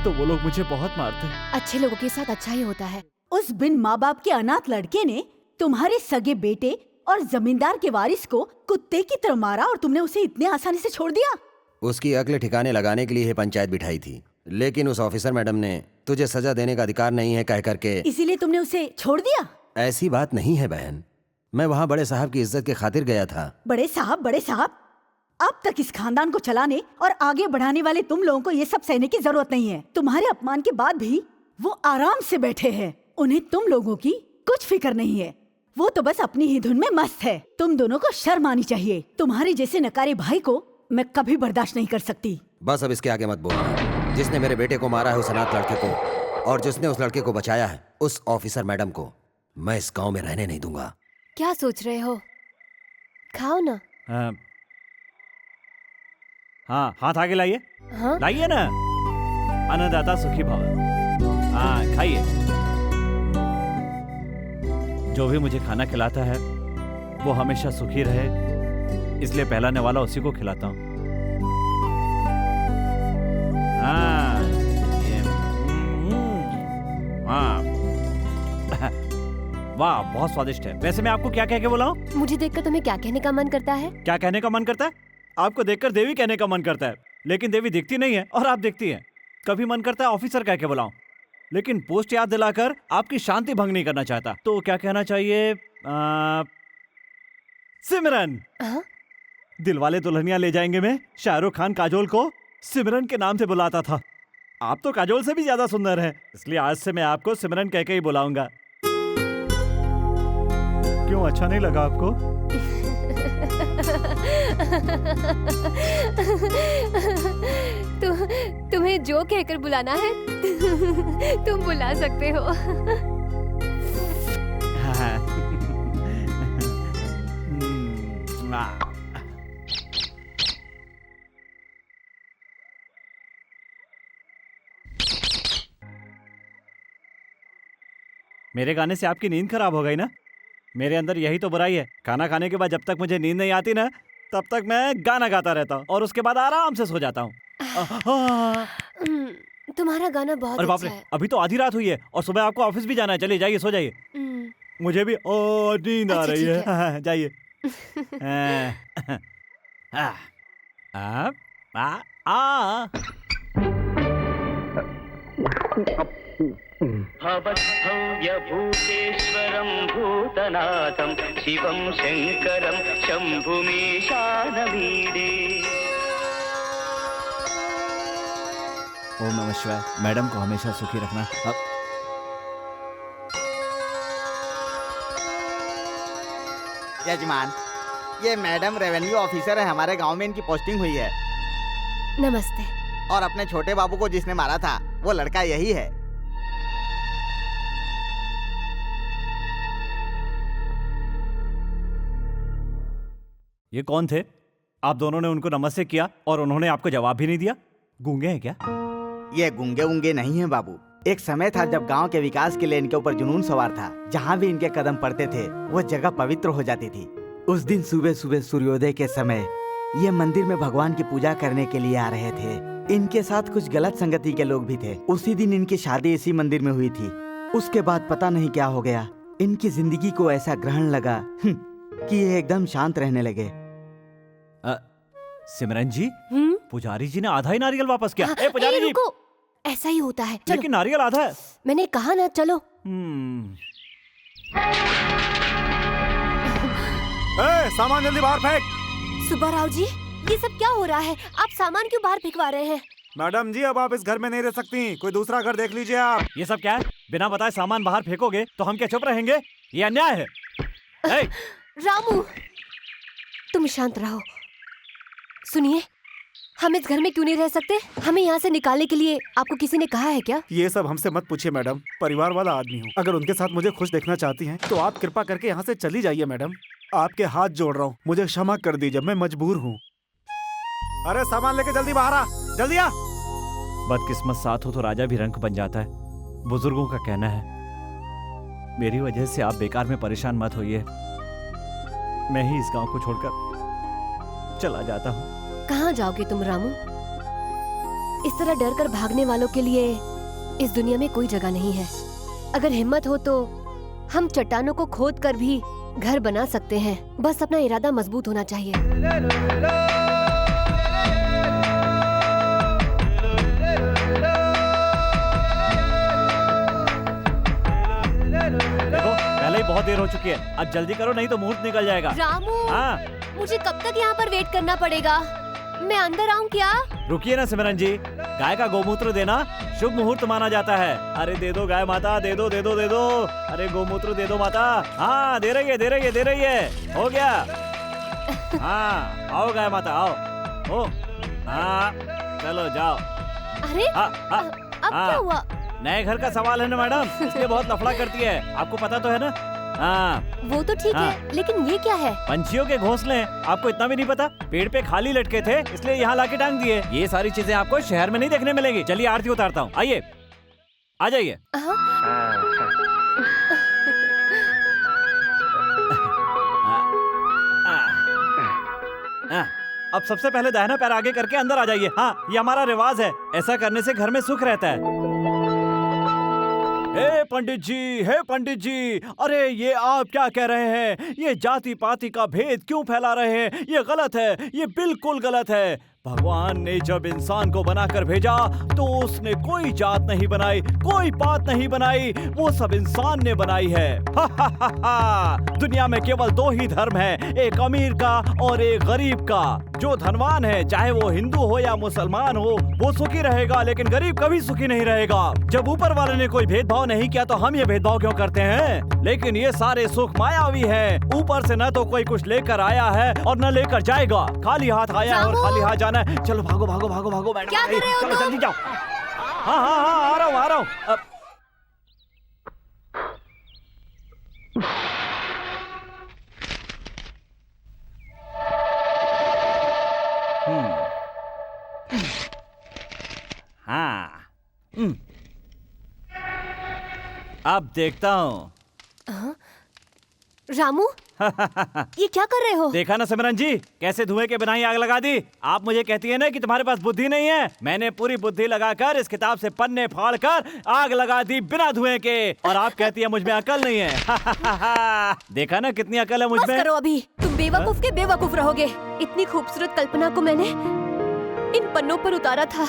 Speaker 2: तो वो लोग मुझे बहुत मारते।
Speaker 1: अच्छे लोगों के साथ अच्छा ही होता है।
Speaker 7: उस बिन माँ बाप के अनाथ लड़के ने तुम्हारे सगे बेटे और जमींदार के वारिस को कुत्ते की तरह मारा, और तुमने उसे इतने आसानी से छोड़ दिया।
Speaker 8: उसकी अक्ल ठिकाने लगाने के लिए ये पंचायत बिठाई थी, लेकिन उस ऑफिसर मैडम ने तुझे सजा देने का अधिकार नहीं है कह करके
Speaker 7: इसीलिए तुमने उसे छोड़ दिया।
Speaker 8: ऐसी बात नहीं है बहन, मैं वहाँ बड़े साहब की इज्जत के खातिर गया था।
Speaker 7: बड़े साहब, अब तक इस खानदान को चलाने और आगे बढ़ाने वाले तुम लोगों को ये सब सहने की जरूरत नहीं है। तुम्हारे अपमान के बाद भी वो आराम से बैठे हैं, उन्हें तुम लोगों की कुछ फिक्र नहीं है। वो तो बस अपनी ही धुन में मस्त है। तुम दोनों को शर्म आनी चाहिए। तुम्हारे जैसे नकारे भाई को मैं कभी बर्दाश्त नहीं कर सकती।
Speaker 8: बस अब इसके आगे मत बोलना। जिसने मेरे बेटे को मारा है उस अनाथ लड़के को, और जिसने उस लड़के को बचाया है उस ऑफिसर मैडम को, मैं इस गांव में रहने नहीं दूंगा।
Speaker 1: क्या सोच रहे हो? खाओ ना।
Speaker 2: हाँ, हाथ आगे लाइए।
Speaker 1: हाँ?
Speaker 2: लाइए ना। अन्नदाता सुखी भव। हाँ, खाइए। जो भी मुझे खाना खिलाता है वो हमेशा सुखी रहे, इसलिए पहलाने वाला उसी को खिलाता हूँ। हाँ, हाँ। वाह, बहुत स्वादिष्ट है। वैसे मैं आपको क्या कह के बोला हूँ?
Speaker 1: मुझे देखकर तुम्हें क्या कहने का मन करता है?
Speaker 2: क्या कहने का मन करता है? आपको देखकर देवी कहने का मन करता है, लेकिन देवी दिखती नहीं है और आप दिखती हैं। कभी मन करता है ऑफिसर कह के बुलाऊं, लेकिन पोस्ट याद दिलाकर आपकी शांति भंग नहीं करना चाहता। तो क्या कहना चाहिए? सिमरन। दिलवाले दुल्हनिया ले जाएंगे में शाहरुख खान काजोल को सिमरन के नाम से बुलाता था। आप तो काजोल से भी ज्यादा सुंदर हैं, इसलिए आज से मैं आपको सिमरन कह के ही बुलाऊंगा। क्यों, अच्छा नहीं लगा आपको?
Speaker 1: तुम्हें जो कहकर बुलाना है तुम बुला सकते हो।
Speaker 2: मेरे गाने से आपकी नींद खराब हो गई ना? मेरे अंदर यही तो बुराई है। खाना खाने के बाद जब तक मुझे नींद नहीं आती ना, तब तक मैं गाना गाता रहता हूँ और उसके बाद आराम से सो जाता हूँ।
Speaker 1: तुम्हारा गाना बहुत
Speaker 2: अरे बाप
Speaker 1: अच्छा
Speaker 2: रे,
Speaker 1: है।
Speaker 2: अभी तो आधी रात हुई है और सुबह आपको ऑफिस भी जाना है। चलिए जाइए, सो जाइए। मुझे भी नींद आ
Speaker 1: अच्छा,
Speaker 2: रही
Speaker 1: ठीक
Speaker 2: है। जाइए।
Speaker 9: भवद्भव्यभूतेश्वरं भूतनाथं शिवं शङ्करं शम्भुमीशानमीडे।
Speaker 2: ओम नमः शिवाय। मैडम को हमेशा सुखी रखना।
Speaker 4: यजमान, ये मैडम रेवेन्यू ऑफिसर है, हमारे गांव में इनकी पोस्टिंग हुई है।
Speaker 1: नमस्ते।
Speaker 4: और अपने छोटे बाबू को जिसने मारा था वो लड़का यही है।
Speaker 2: ये कौन थे? आप दोनों ने उनको नमस्ते किया और उन्होंने आपको जवाब भी नहीं दिया। गूंगे हैं क्या?
Speaker 4: ये गूंगे उंगे नहीं है बाबू। एक समय था जब गांव के विकास के लिए इनके ऊपर जुनून सवार था। जहाँ भी इनके कदम पड़ते थे वो जगह पवित्र हो जाती थी। उस दिन सुबह सुबह सूर्योदय के समय ये मंदिर में भगवान की पूजा करने के लिए आ रहे थे। इनके साथ कुछ गलत संगति के लोग भी थे। उसी दिन इनकी शादी इसी मंदिर में हुई थी। उसके बाद पता नहीं क्या हो गया, इनकी जिंदगी को ऐसा ग्रहण लगा कि ये एकदम शांत रहने लगे।
Speaker 2: सिमरन जी, पुजारी जी ने आधा ही नारियल वापस किया। ए पुजारी जी,
Speaker 1: रुको, ऐसा ही होता है। चलो।
Speaker 2: लेकिन नारियल आधा है।
Speaker 1: मैंने कहा ना, चलो।
Speaker 3: सामान जल्दी बाहर फेंक।
Speaker 1: सुब्बाराव जी, ये सब क्या हो रहा है? आप सामान क्यों बाहर फेंकवा रहे हैं?
Speaker 3: मैडम जी, अब आप इस घर में नहीं रह सकती। कोई दूसरा घर देख लीजिए आप।
Speaker 2: ये सब क्या है? बिना बताए सामान बाहर फेंकोगे तो हम क्या चुप रहेंगे? ये अन्याय है।
Speaker 1: रामू, तुम शांत रहो। सुनिए, हम इस घर में क्यों नहीं रह सकते? हमें यहाँ से निकालने के लिए आपको किसी ने कहा है क्या?
Speaker 6: ये सब हमसे मत पूछिए मैडम, परिवार वाला आदमी हूँ। अगर उनके साथ मुझे खुश देखना चाहती हैं तो आप कृपा करके यहाँ से चली जाइए मैडम। आपके हाथ जोड़ रहा हूँ, मुझे क्षमा कर दीजिए, मैं मजबूर हूँ।
Speaker 3: अरे सामान लेके जल्दी बाहर आ, जल्दी आ।
Speaker 2: बदकिस्मत साथ हो तो राजा भी रंक बन जाता है, बुजुर्गों का कहना है। मेरी वजह से आप बेकार में परेशान मत होइए। मैं ही इस गांव को छोड़कर चला जाता हूँ।
Speaker 1: कहाँ जाओगे तुम रामू? इस तरह डर कर भागने वालों के लिए इस दुनिया में कोई जगह नहीं है। अगर हिम्मत हो तो हम चट्टानों को खोद कर भी घर बना सकते हैं। बस अपना इरादा मजबूत होना चाहिए।
Speaker 2: देखो, पहले ही बहुत देर हो चुकी है। अब जल्दी करो, नहीं तो मुहूर्त निकल जाएगा।
Speaker 1: रामू,
Speaker 2: हाँ,
Speaker 1: मुझे कब तक यहाँ पर वेट करना पड़ेगा? मैं अंदर आऊँ क्या?
Speaker 2: रुकिए ना सिमरन जी, गाय का गोमूत्र देना शुभ मुहूर्त माना जाता है। अरे दे दो गाय माता, दे दो दे दो दे दो। अरे गोमूत्र दे दो माता। हाँ, दे रही है दे रही है दे रही है। हो गया। हाँ, आओ गाय माता आओ। ओ, हाँ, चलो जाओ।
Speaker 1: अरे अब क्या हुआ?
Speaker 2: नए घर का सवाल है ना मैडम, इसलिए बहुत लफड़ा करती है। आपको पता तो है ना? हाँ,
Speaker 1: वो तो ठीक है, लेकिन ये क्या है?
Speaker 2: पंछियों के घोंसले हैं। आपको इतना भी नहीं पता? पेड़ पे खाली लटके थे, इसलिए यहाँ लाके टांग दिए। ये सारी चीजें आपको शहर में नहीं देखने मिलेगी। चलिए आरती उतारता हूँ, आइए, आ जाइए। अब सबसे पहले दाहिना पैर आगे करके अंदर आ जाइए। हाँ, ये हमारा रिवाज है। ऐसा करने से घर में सुख रहता है। हे पंडित जी, अरे ये आप क्या कह रहे हैं? ये जाति पाति का भेद क्यों फैला रहे हैं? ये गलत है, ये बिल्कुल गलत है। भगवान ने जब इंसान को बनाकर भेजा तो उसने कोई जात नहीं बनाई, कोई पात नहीं बनाई, वो सब इंसान ने बनाई है। हा हा हा हा। दुनिया में केवल दो ही धर्म है, एक अमीर का और एक गरीब का। जो धनवान है, चाहे वो हिंदू हो या मुसलमान हो, वो सुखी रहेगा, लेकिन गरीब कभी सुखी नहीं रहेगा। जब ऊपर वाले ने कोई भेदभाव नहीं किया तो हम ये भेदभाव क्यों करते हैं? लेकिन ये सारे सुख मायावी हैं। ऊपर से न तो कोई कुछ लेकर आया है और न लेकर जाएगा। खाली हाथ आया है और खाली हाथ जाना है। चलो भागो भागो भागो भागो मैडम,
Speaker 1: क्या कर रहे हो
Speaker 2: चलो
Speaker 1: तुम?
Speaker 2: जल्दी जाओ। हाँ हाँ हाँ, आ रहा हूँ। हाँ, अब देखता हूँ।
Speaker 1: रामू ये क्या कर रहे हो?
Speaker 2: देखा ना सिमरन जी, कैसे धुएं के बिना ही आग लगा दी। आप मुझे कहती है ना कि तुम्हारे पास बुद्धि नहीं है। मैंने पूरी बुद्धि लगाकर इस किताब से पन्ने फाड़ कर आग लगा दी बिना धुएं के, और आप कहती है मुझ में अकल नहीं है। देखा ना कितनी अकल है मुझ
Speaker 1: बस
Speaker 2: में।
Speaker 1: करो अभी, तुम बेवकूफ के बेवकूफ रहोगे। इतनी खूबसूरत कल्पना को मैंने इन पन्नों पर उतारा था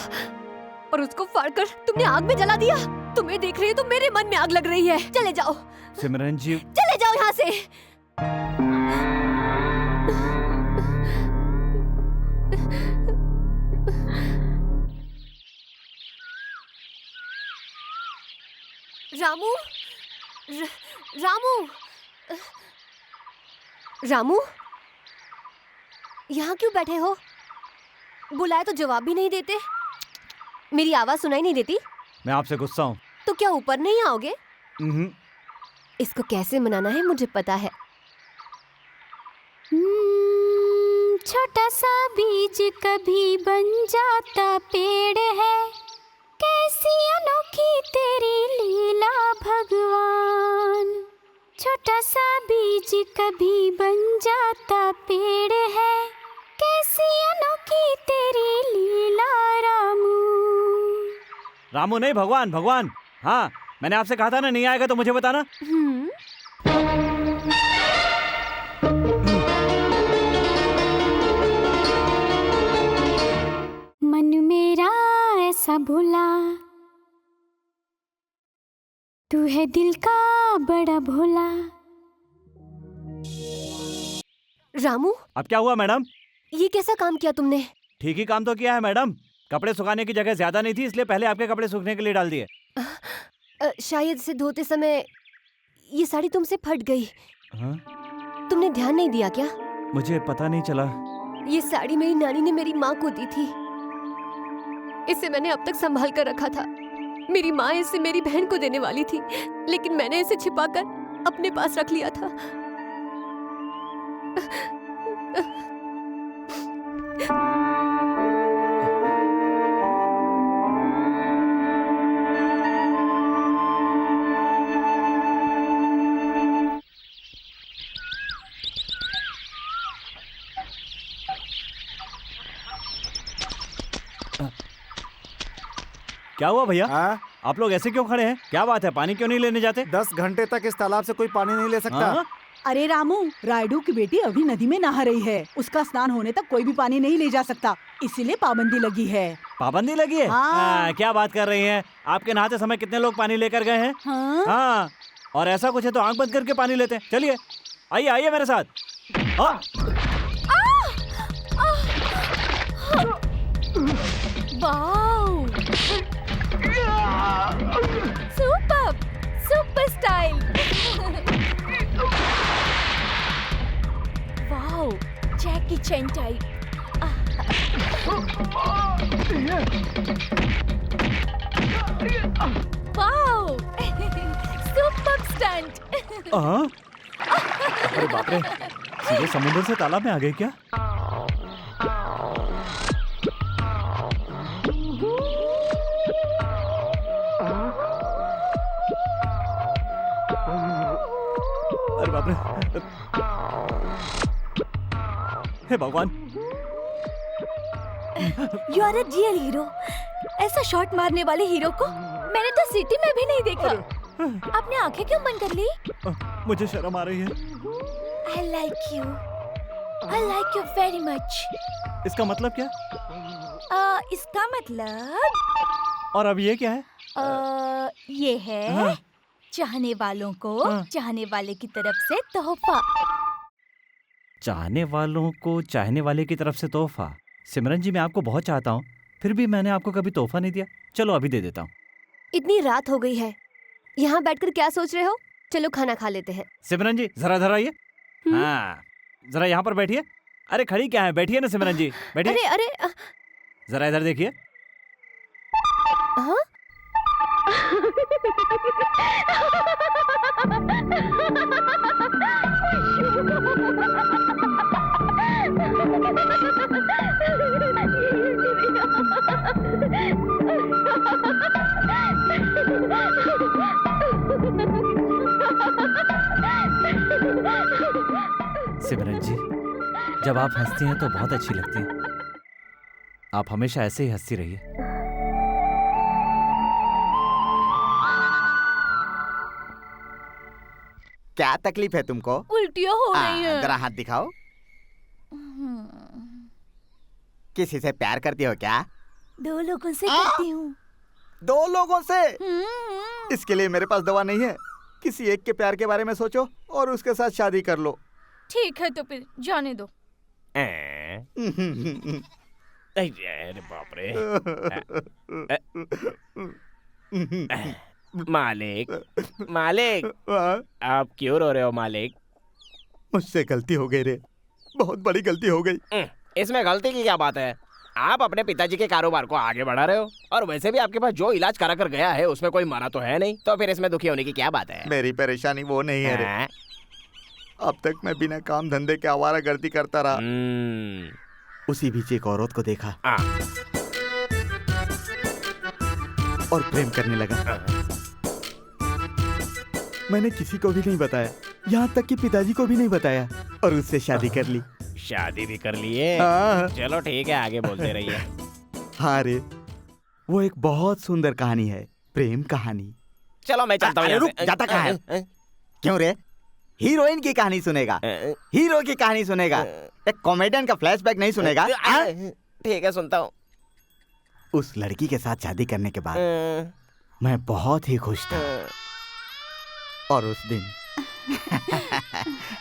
Speaker 1: और उसको फाड़कर तुमने आग में जला दिया। तुम्हें देख रही हो तो मेरे मन में आग लग रही है। चले जाओ
Speaker 2: सिमरन जी,
Speaker 1: चले जाओ यहाँ से। रामू, रामू, रामू, यहाँ क्यों बैठे हो? बुलाए तो जवाब भी नहीं देते। मेरी आवाज सुनाई नहीं देती?
Speaker 2: मैं आपसे गुस्सा हूँ।
Speaker 1: तो क्या ऊपर नहीं आओगे? इसको कैसे मनाना है मुझे पता है।
Speaker 10: छोटा सा बीज कभी बन जाता पेड़ है, कैसी अनोखी तेरी लीला भगवान। छोटा सा बीज कभी बन जाता पेड़ है, कैसी अनोखी तेरी लीला रामू।
Speaker 2: रामू नहीं, भगवान, भगवान। हाँ, मैंने आपसे कहा था ना, नहीं आएगा तो मुझे बताना।
Speaker 10: मन मेरा ऐसा भोला, तू है दिल का बड़ा भोला।
Speaker 1: रामू,
Speaker 2: अब क्या हुआ मैडम?
Speaker 1: ये कैसा काम किया तुमने?
Speaker 2: ठीक ही काम तो किया है मैडम। कपड़े सुखाने की जगह ज्यादा नहीं थी, इसलिए पहले आपके कपड़े सूखने के लिए डाल दिए।
Speaker 1: शायद इसे धोते समय ये साड़ी तुमसे फट गई।
Speaker 2: हाँ?
Speaker 1: तुमने ध्यान नहीं दिया क्या?
Speaker 2: मुझे पता नहीं चला।
Speaker 1: ये साड़ी मेरी नानी ने मेरी माँ को दी थी। इसे मैंने अब तक संभाल कर रखा था। मेरी माँ इसे मेरी बहन को देने वाली थी, लेकिन मैंने इसे छिपाकर अपने पास रख लिया था।
Speaker 2: क्या हुआ भैया? आप लोग ऐसे क्यों खड़े हैं? क्या बात है, पानी क्यों नहीं लेने जाते?
Speaker 6: 10 घंटे तक इस तालाब से कोई पानी नहीं ले सकता।
Speaker 2: हाँ?
Speaker 7: अरे रामू, रायडू की बेटी अभी नदी में नहा रही है। उसका स्नान होने तक कोई भी पानी नहीं ले जा सकता, इसीलिए पाबंदी लगी है।
Speaker 2: पाबंदी लगी है?
Speaker 7: हाँ।
Speaker 2: क्या बात कर रही हैं? आपके नहाते समय कितने लोग पानी लेकर गए हैं?
Speaker 7: हाँ?
Speaker 2: हाँ, और ऐसा कुछ है तो आंख बंद करके पानी लेते हैं। चलिए आइए आइए मेरे साथ।
Speaker 10: Wow, super super style. Wow, Jackie Chan type. Wow, super stunt.
Speaker 2: अरे बाप रे, सीधे समुद्र से तालाब में आ गए क्या? अरे बाप रे, हे भगवान।
Speaker 10: You are a real hero. ऐसा शॉट मारने वाले हीरो को मैंने तो सिटी में भी नहीं देखा। आपने आंखें क्यों बंद कर ली?
Speaker 2: मुझे शर्म आ रही है।
Speaker 10: I like you. I like you very much.
Speaker 2: इसका मतलब क्या?
Speaker 10: इसका मतलब।
Speaker 2: और अब ये क्या है?
Speaker 10: ये है
Speaker 2: हाँ।
Speaker 10: चाहने वालों को
Speaker 2: हाँ।
Speaker 10: चाहने वाले की तरफ से तोहफा।
Speaker 2: चाहने वालों को चाहने वाले की तरफ से तोहफा। सिमरन जी, मैं आपको बहुत चाहता हूँ, फिर भी मैंने आपको कभी तोहफा नहीं दिया। चलो अभी दे देता हूँ।
Speaker 1: इतनी रात हो गई है, यहाँ बैठकर क्या सोच रहे हो? चलो खाना खा लेते हैं।
Speaker 2: सिमरन जी जरा इधर आइए। हाँ, जरा यहाँ पर बैठिए। अरे खड़ी क्या है, बैठिए ना सिमरन जी, बैठिए।
Speaker 1: अरे अरे
Speaker 2: जरा इधर देखिए।
Speaker 1: हाँ?
Speaker 2: सिमरन जी, जब आप हंसती हैं तो बहुत अच्छी लगती हैं। आप हमेशा ऐसे ही हंसती रहिए।
Speaker 4: क्या तकलीफ है तुमको?
Speaker 10: उल्टियाँ हो रही हैं।
Speaker 4: जरा हाथ दिखाओ। किसी से प्यार करती हो क्या?
Speaker 10: 2 लोगों से करती हूँ।
Speaker 4: 2 लोगों से? इसके लिए मेरे पास दवा नहीं है। किसी एक के प्यार के बारे में सोचो और उसके साथ शादी कर लो।
Speaker 10: ठीक है तो फिर जाने दो।
Speaker 5: अरे बाप रे। मालिक, मालिक, आप क्यों रो रहे हो मालिक?
Speaker 4: मुझसे गलती हो गई रे, बहुत बड़ी गलती हो गई।
Speaker 5: इसमें गलती की क्या बात है? आप अपने पिताजी के कारोबार को आगे बढ़ा रहे हो और वैसे भी आपके पास जो इलाज करा कर गया है उसमें कोई मरा तो है नहीं, तो फिर इसमें दुखी होने की क्या बात है?
Speaker 4: मेरी परेशानी वो नहीं है रे। अब तक मैं बिना काम धंधे के आवारागर्दी करता रहा। उसी बीच एक औरत को देखा और प्रेम करने लगा। मैंने किसी को भी नहीं बताया, यहाँ तक कि पिताजी को भी नहीं बताया, और उससे शादी कर ली।
Speaker 5: शादी भी कर लिए?
Speaker 4: हाँ।
Speaker 5: चलो ठीक है, आगे बोलते रहिए।
Speaker 4: हाँ रे, वो एक बहुत सुंदर कहानी है, प्रेम कहानी।
Speaker 5: चलो मैं चलता हूँ यहाँ से।
Speaker 4: जाता कहाँ है? क्यों रे? हीरोइन की कहानी सुनेगा, हीरो की कहानी सुनेगा, एक कॉमेडियन का फ्लैशबैक नहीं सुनेगा?
Speaker 5: ठीक है, सुनता हूँ।
Speaker 4: उस लड़की के साथ शादी करने के बाद मैं बहुत ही खुश था। और उस दिन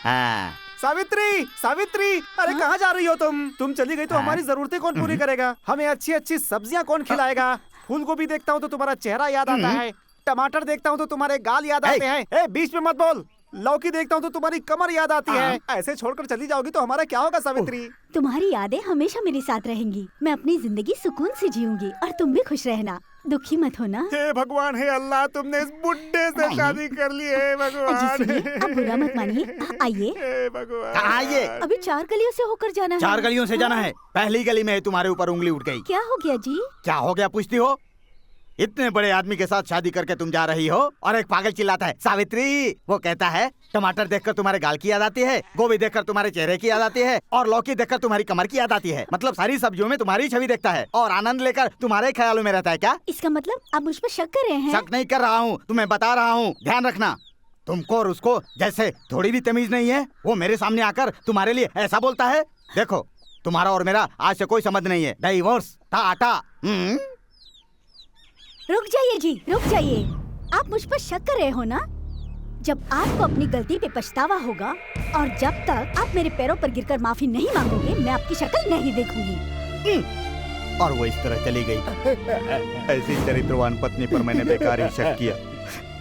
Speaker 4: हाँ।
Speaker 6: सावित्री, सावित्री, अरे कहाँ जा रही हो तुम? तुम चली गई तो हमारी जरूरतें कौन पूरी करेगा? हमें अच्छी अच्छी सब्जियां कौन खिलाएगा? फूल गोभी देखता हूँ तो तुम्हारा चेहरा याद आता है, टमाटर देखता हूँ तो तुम्हारे गाल याद आते हैं। ए, बीच में मत बोल। लौकी देखता हूँ तो तुम्हारी कमर याद आती है। ऐसे छोड़कर चली जाओगी तो हमारा क्या होगा सावित्री?
Speaker 7: तुम्हारी यादें हमेशा मेरे साथ रहेंगी। मैं अपनी जिंदगी सुकून से जीऊंगी और तुम भी खुश रहना। दुखी मत होना।
Speaker 3: हे भगवान, हे अल्लाह, तुमने इस बुड्ढे से शादी कर ली है भगवान।
Speaker 7: जी सुनिए, आप बुरा मत मानिए। आइए।
Speaker 3: हे भगवान।
Speaker 4: आइए।
Speaker 7: अभी 4 गलियों से होकर जाना है।
Speaker 4: 4 गलियों से जाना है। पहली गली में तुम्हारे ऊपर उंगली उठ गई।
Speaker 7: क्या हो गया जी?
Speaker 4: क्या हो गया पूछती हो? इतने बड़े आदमी के साथ शादी करके तुम जा रही हो और एक पागल चिल्लाता है सावित्री। वो कहता है टमाटर देखकर तुम्हारे गाल की याद आती है, गोभी देखकर तुम्हारे चेहरे की याद आती है, और लौकी देखकर तुम्हारी कमर की याद आती है। मतलब सारी सब्जियों में तुम्हारी छवि देखता है और आनंद लेकर तुम्हारे ख्यालों में रहता है। क्या
Speaker 7: इसका मतलब आप मुझ पर शक कर रहे हैं?
Speaker 4: शक नहीं कर रहा हूँ, तुम्हें बता रहा हूँ। ध्यान रखना, तुमको और उसको जैसे थोड़ी भी तमीज नहीं है। वो मेरे सामने आकर तुम्हारे लिए ऐसा बोलता है। देखो, तुम्हारा और मेरा आज से कोई संबंध नहीं है। डाइवोर्स, टाटा।
Speaker 7: रुक जाइए जी, रुक जाइए। आप मुझ पर शक कर रहे हो ना? जब आपको अपनी गलती पे पछतावा होगा और जब तक आप मेरे पैरों पर गिरकर माफी नहीं मांगोगे, मैं आपकी शक्ल नहीं देखूंगी।
Speaker 4: और वो इस तरह चली गई। ऐसी चरित्रवान पत्नी पर मैंने बेकार ही शक किया,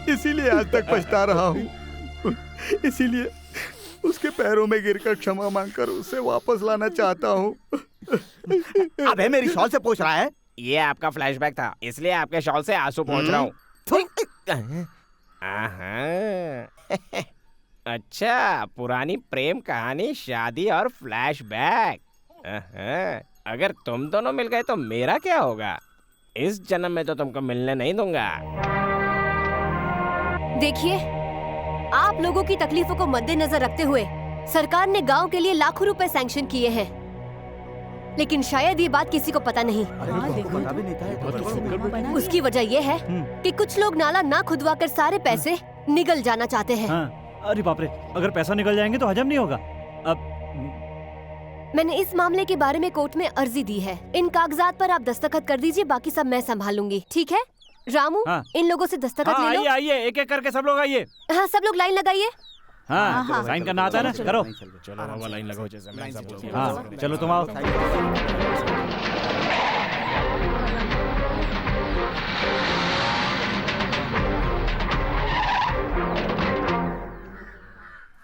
Speaker 4: इसीलिए आज तक पछता रहा हूँ। इसीलिए उसके पैरों में गिरकर क्षमा मांगकर उसे वापस लाना चाहता हूँ। अबे मेरी शॉल से पूछ रहा है?
Speaker 5: ये आपका फ्लैशबैक था, इसलिए आपके शॉल से आंसू पहुंच रहा हूँ। अच्छा, पुरानी प्रेम कहानी, शादी और फ्लैशबैक। अगर तुम दोनों मिल गए तो मेरा क्या होगा? इस जन्म में तो तुमको मिलने नहीं दूंगा।
Speaker 1: देखिए, आप लोगों की तकलीफों को मद्देनजर रखते हुए सरकार ने गांव के लिए लाखों रुपए सैंक्शन किए हैं, लेकिन शायद ये बात किसी को पता नहीं। उसकी वजह ये है कि कुछ लोग नाला ना खुदवा कर सारे पैसे निगल जाना चाहते हैं।
Speaker 2: अरे बाप रे, अगर पैसा निकल जाएंगे तो हजम नहीं होगा। अब
Speaker 1: मैंने इस मामले के बारे में कोर्ट में अर्जी दी है। इन कागजात पर आप दस्तखत कर दीजिए, बाकी सब मैं संभालूंगी। ठीक है रामू? इन लोगों से दस्तखत ले लो।
Speaker 2: आइए, एक एक करके सब लोग आइए।
Speaker 1: हाँ, सब लोग लाइन लगाइए।
Speaker 2: हाँ, साइन करना आता है ना? करो।
Speaker 5: चलो बाबा, लाइन लगाओ जैसे मैं सब।
Speaker 2: हाँ, चलो तुम आओ।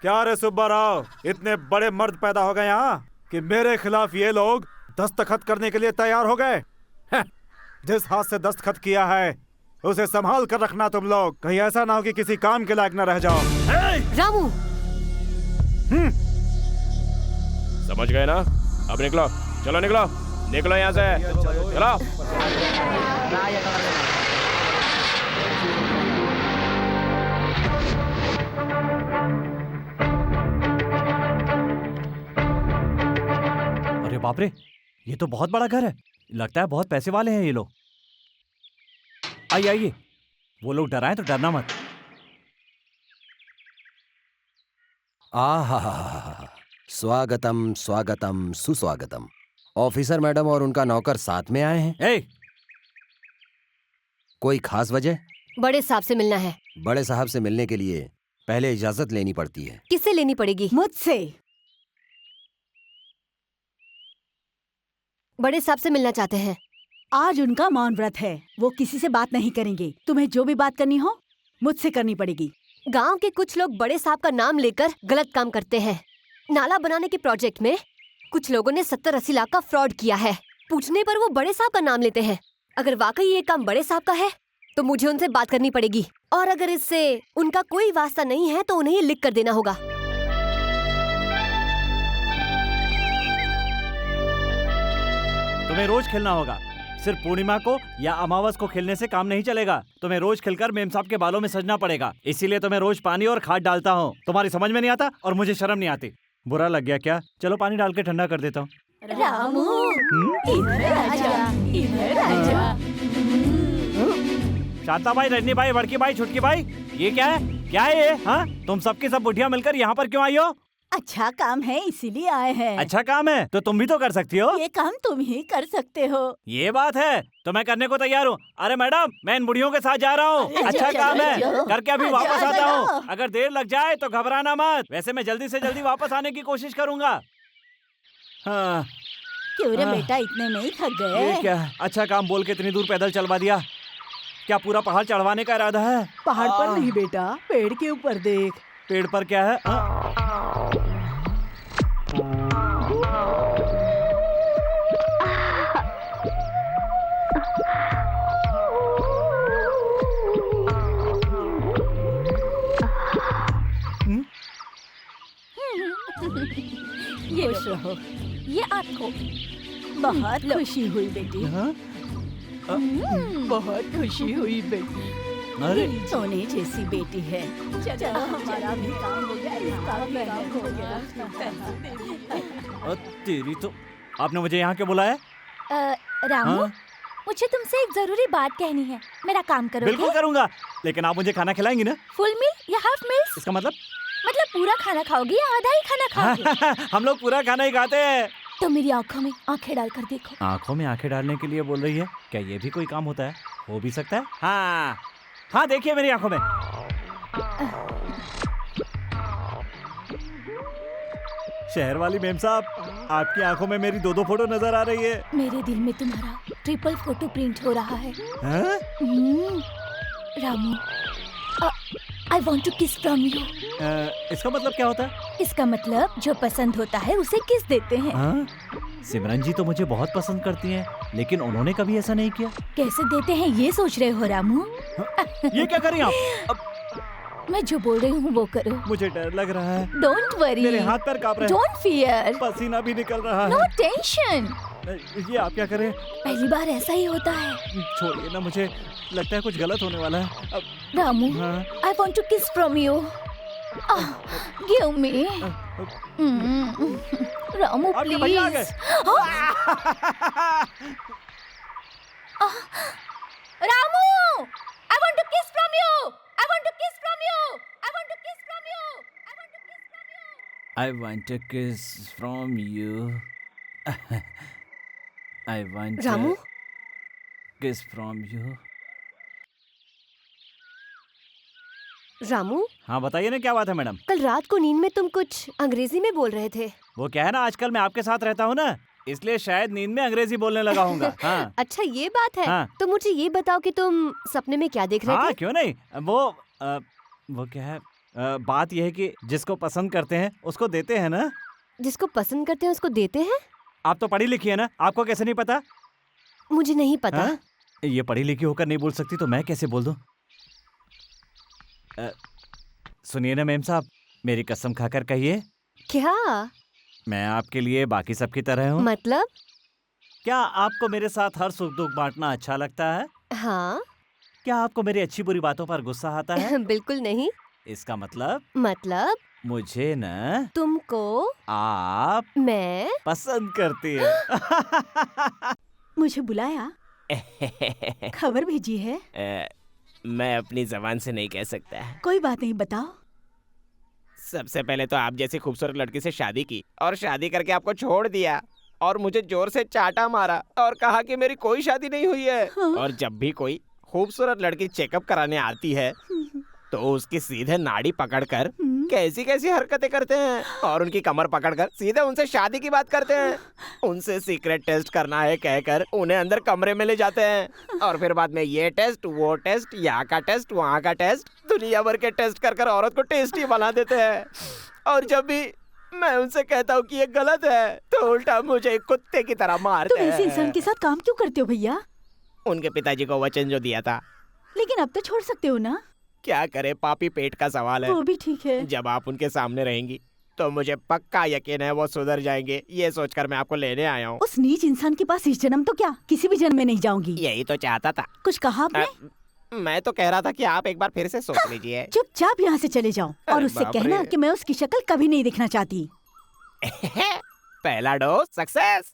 Speaker 6: क्या रे सुब्बा राव, इतने बड़े मर्द पैदा हो गए यहाँ कि मेरे खिलाफ ये लोग दस्तखत करने के लिए तैयार हो गए। जिस हाथ से दस्तखत किया है उसे संभाल कर रखना तुम लोग, कहीं ऐसा ना हो कि किसी काम के लायक न रह जाओ।
Speaker 1: रामू,
Speaker 5: समझ गए ना? अब निकलो, चलो निकलो, निकलो यहाँ से, चलो।
Speaker 2: अरे बाप रे, ये तो बहुत बड़ा घर है। लगता है बहुत पैसे वाले हैं ये लोग। आइए आइए, वो लोग डराएं तो डरना मत।
Speaker 8: आहा, स्वागतम स्वागतम सुस्वागतम। ऑफिसर मैडम और उनका नौकर साथ में आए हैं।
Speaker 2: ए,
Speaker 8: कोई खास वजह?
Speaker 1: बड़े साहब से मिलना है।
Speaker 8: बड़े साहब से मिलने के लिए पहले इजाजत लेनी पड़ती है।
Speaker 1: किससे लेनी पड़ेगी?
Speaker 7: मुझसे।
Speaker 1: बड़े साहब से मिलना चाहते हैं।
Speaker 7: आज उनका मौन व्रत है, वो किसी से बात नहीं करेंगे। तुम्हें जो भी बात करनी हो मुझसे करनी पड़ेगी।
Speaker 1: गांव के कुछ लोग बड़े साहब का नाम लेकर गलत काम करते हैं। नाला बनाने के प्रोजेक्ट में कुछ लोगों ने 70-80 लाख का फ्रॉड किया है। पूछने पर वो बड़े साहब का नाम लेते हैं। अगर वाकई ये काम बड़े साहब का है तो मुझे उनसे बात करनी पड़ेगी, और अगर इससे उनका कोई वास्ता नहीं है तो उन्हें ये लिख कर देना होगा।
Speaker 2: तुम्हें रोज खेलना होगा। सिर्फ पूर्णिमा को या अमावस को खेलने से काम नहीं चलेगा। तुम्हें रोज खेलकर मेम साहब के बालों में सजना पड़ेगा। इसीलिए तुम्हें रोज पानी और खाद डालता हूँ। तुम्हारी समझ में नहीं आता और मुझे शर्म नहीं आती। बुरा लग गया क्या? चलो पानी डाल के ठंडा कर देता हूँ।
Speaker 10: रामू, इधर आजा, इधर आजा।
Speaker 2: शांता भाई, रजनी भाई, बड़की भाई, छुटकी भाई, ये क्या है? क्या है ये? हाँ, तुम सबकी सब बुढ़िया मिलकर यहाँ पर क्यों आई हो?
Speaker 7: अच्छा काम है इसीलिए आए हैं।
Speaker 2: अच्छा काम है तो तुम भी तो कर सकती हो।
Speaker 7: ये काम तुम ही कर सकते हो।
Speaker 2: ये बात है तो मैं करने को तैयार हूँ। अरे मैडम, मैं इन बुढ़ियों के साथ जा रहा हूँ। अच्छा काम है, करके अभी वापस आता हूँ। अगर देर लग जाए तो घबराना मत। वैसे मैं जल्दी से जल्दी वापस आने की कोशिश करूँगा। हाँ,
Speaker 7: क्यों रे बेटा, इतने में ही थक गए?
Speaker 2: ये क्या अच्छा काम बोल के इतनी दूर पैदल चलवा दिया? क्या पूरा पहाड़ चढ़वाने का इरादा है?
Speaker 7: पहाड़ पर नहीं बेटा, पेड़ के ऊपर देख।
Speaker 2: पेड़ पर क्या है?
Speaker 10: ये
Speaker 7: खुश रहो।
Speaker 10: ये आपको
Speaker 7: बहुत खुशी हुई बेटी। बहुत खुशी हुई बेटी।
Speaker 2: अरे
Speaker 7: सोने जैसी बेटी है। चलो हमारा भी काम हो गया, इसका भी काम हो गया।
Speaker 2: तेरी तो। आपने मुझे यहाँ क्यों बुलाया?
Speaker 10: रामू,
Speaker 2: हाँ?
Speaker 10: मुझे तुमसे एक जरूरी बात कहनी है। मेरा काम करोगे?
Speaker 2: बिल्कुल करूँगा, लेकिन आप मुझे खाना खिलाएंगी ना?
Speaker 10: फुल मील या हाफ मील?
Speaker 2: इसका मतलब
Speaker 10: पूरा खाना खाओगी या आधा ही खाना खाओगी?
Speaker 2: हम लोग पूरा खाना ही खाते हैं।
Speaker 10: तो मेरी आंखों में आंखें डालकर देखो।
Speaker 2: आंखों में आंखें डालने के लिए बोल रही है? क्या ये भी कोई काम होता है? हो भी सकता है। हाँ हाँ, देखिए मेरी आंखों में। शहर वाली मेम साहब, आपकी आंखों में मेरी 2-2 फोटो नजर आ रही है।
Speaker 10: मेरे दिल में तुम्हारा ट्रिपल फोटो प्रिंट हो रहा है।
Speaker 2: हाँ?
Speaker 10: Ramu, I want to kiss from you।
Speaker 2: इसका मतलब क्या होता है?
Speaker 10: इसका मतलब जो पसंद होता है उसे किस देते हैं।
Speaker 2: हाँ? सिमरन जी तो मुझे बहुत पसंद करती हैं, लेकिन उन्होंने कभी ऐसा नहीं किया।
Speaker 10: कैसे देते हैं ये सोच रहे हो रामू?
Speaker 2: ये क्या करें आप?
Speaker 10: मैं जो बोल रही हूँ वो करो।
Speaker 2: मुझे डर लग रहा है।
Speaker 10: डोंट वरी,
Speaker 2: मेरे हाथ पैर कांप रहे हैं।
Speaker 10: डोंट फियर,
Speaker 2: पसीना भी निकल रहा है।
Speaker 10: No tension.
Speaker 2: ये आप क्या करें?
Speaker 10: पहली बार ऐसा ही होता है।
Speaker 2: छोड़िए ना, मुझे लगता है कुछ गलत होने वाला है। अब
Speaker 10: रामू,
Speaker 2: हाँ?
Speaker 10: I want to kiss from you। give me। Ramu
Speaker 2: आपके भैया आ गए।
Speaker 10: Please. Ramu, I want to kiss from you। I want to kiss from you। I want to kiss from you। I want to kiss from you।
Speaker 2: I want to kiss from you। I want
Speaker 1: Ramu?
Speaker 2: to kiss from you।
Speaker 1: Ramu,
Speaker 2: हाँ बताइए ना, क्या बात है madam?
Speaker 1: कल रात को नींद में तुम कुछ अंग्रेजी में बोल रहे थे।
Speaker 2: वो क्या है ना, आजकल मैं आपके साथ रहता हूँ ना, इसलिए शायद नींद में अंग्रेजी बोलने लगा हूँगा। हाँ
Speaker 1: अच्छा ये बात है।
Speaker 2: हाँ।
Speaker 1: तो मुझे ये बताओ कि तुम सपने में क्या देख रहे
Speaker 2: हाँ,
Speaker 1: थे?
Speaker 2: क्यों नहीं। वो क्या है, बात यह है कि जिसको पसंद करते हैं उसको देते हैं ना।
Speaker 1: जिसको पसंद करते हैं उसको देते हैं?
Speaker 2: आप तो पढ़ी लिखी है ना, आपको कैसे नहीं पता?
Speaker 1: मुझे नहीं पता।
Speaker 2: हाँ? ये पढ़ी लिखी होकर नहीं बोल सकती तो मैं कैसे बोल दूं? सुनिए ना मेम साहब, मेरी कसम खाकर कहिए।
Speaker 1: क्या?
Speaker 2: मैं आपके लिए बाकी सबकी तरह हूँ।
Speaker 1: मतलब?
Speaker 2: क्या आपको मेरे साथ हर सुख दुख बांटना अच्छा लगता है?
Speaker 1: हाँ।
Speaker 2: क्या आपको मेरी अच्छी बुरी बातों पर गुस्सा आता है?
Speaker 1: बिल्कुल नहीं।
Speaker 2: इसका मतलब
Speaker 1: मतलब
Speaker 2: मुझे न
Speaker 1: तुमको
Speaker 2: आप
Speaker 1: मैं
Speaker 2: पसंद करती है।
Speaker 7: मुझे बुलाया, खबर भेजी है।
Speaker 5: मैं अपनी जबान से नहीं कह सकता।
Speaker 7: कोई बात नहीं, बताओ।
Speaker 5: सबसे पहले तो आप जैसी खूबसूरत लड़की से शादी की और शादी करके आपको छोड़ दिया और मुझे जोर से चाटा मारा और कहा कि मेरी कोई शादी नहीं हुई है।
Speaker 7: हाँ?
Speaker 5: और जब भी कोई खूबसूरत लड़की चेकअप कराने आती है तो उसकी सीधे नाड़ी पकड़कर कैसी कैसी हरकतें करते हैं और उनकी कमर पकड़कर सीधे उनसे शादी की बात करते हैं। उनसे सीक्रेट टेस्ट करना है कहकर उन्हें अंदर कमरे में ले जाते हैं और फिर बाद में ये टेस्ट, वो टेस्ट, यहाँ का टेस्ट, वहाँ का टेस्ट, दुनिया भर के टेस्ट कर कर औरत को टेस्टी बना देते हैं। और जब भी मैं उनसे कहता हूँ कि ये गलत है तो उल्टा मुझे एक कुत्ते की तरह मारते
Speaker 7: तुम ऐसे इंसान के साथ काम क्यों करते हो भैया?
Speaker 5: उनके पिताजी को वचन जो दिया था।
Speaker 7: लेकिन अब तो छोड़ सकते हो ना?
Speaker 5: क्या करे, पापी पेट का सवाल है।
Speaker 7: वो भी ठीक है।
Speaker 5: जब आप उनके सामने रहेंगी तो मुझे पक्का यकीन है वो सुधर जाएंगे। ये सोचकर मैं आपको लेने आया हूँ।
Speaker 7: उस नीच इंसान के पास इस जन्म तो क्या, किसी भी जन्म में नहीं जाऊंगी।
Speaker 5: यही तो चाहता था।
Speaker 7: कुछ कहा आपने?
Speaker 5: मैं तो कह रहा था कि आप एक बार फिर से सोच लीजिए।
Speaker 7: चुपचाप यहाँ से चले जाओ और
Speaker 5: अरे
Speaker 7: उससे
Speaker 5: बाप
Speaker 7: कहना
Speaker 5: रे।
Speaker 7: कि मैं उसकी शक्ल कभी नहीं दिखना चाहती।
Speaker 5: पहला डोज सक्सेस।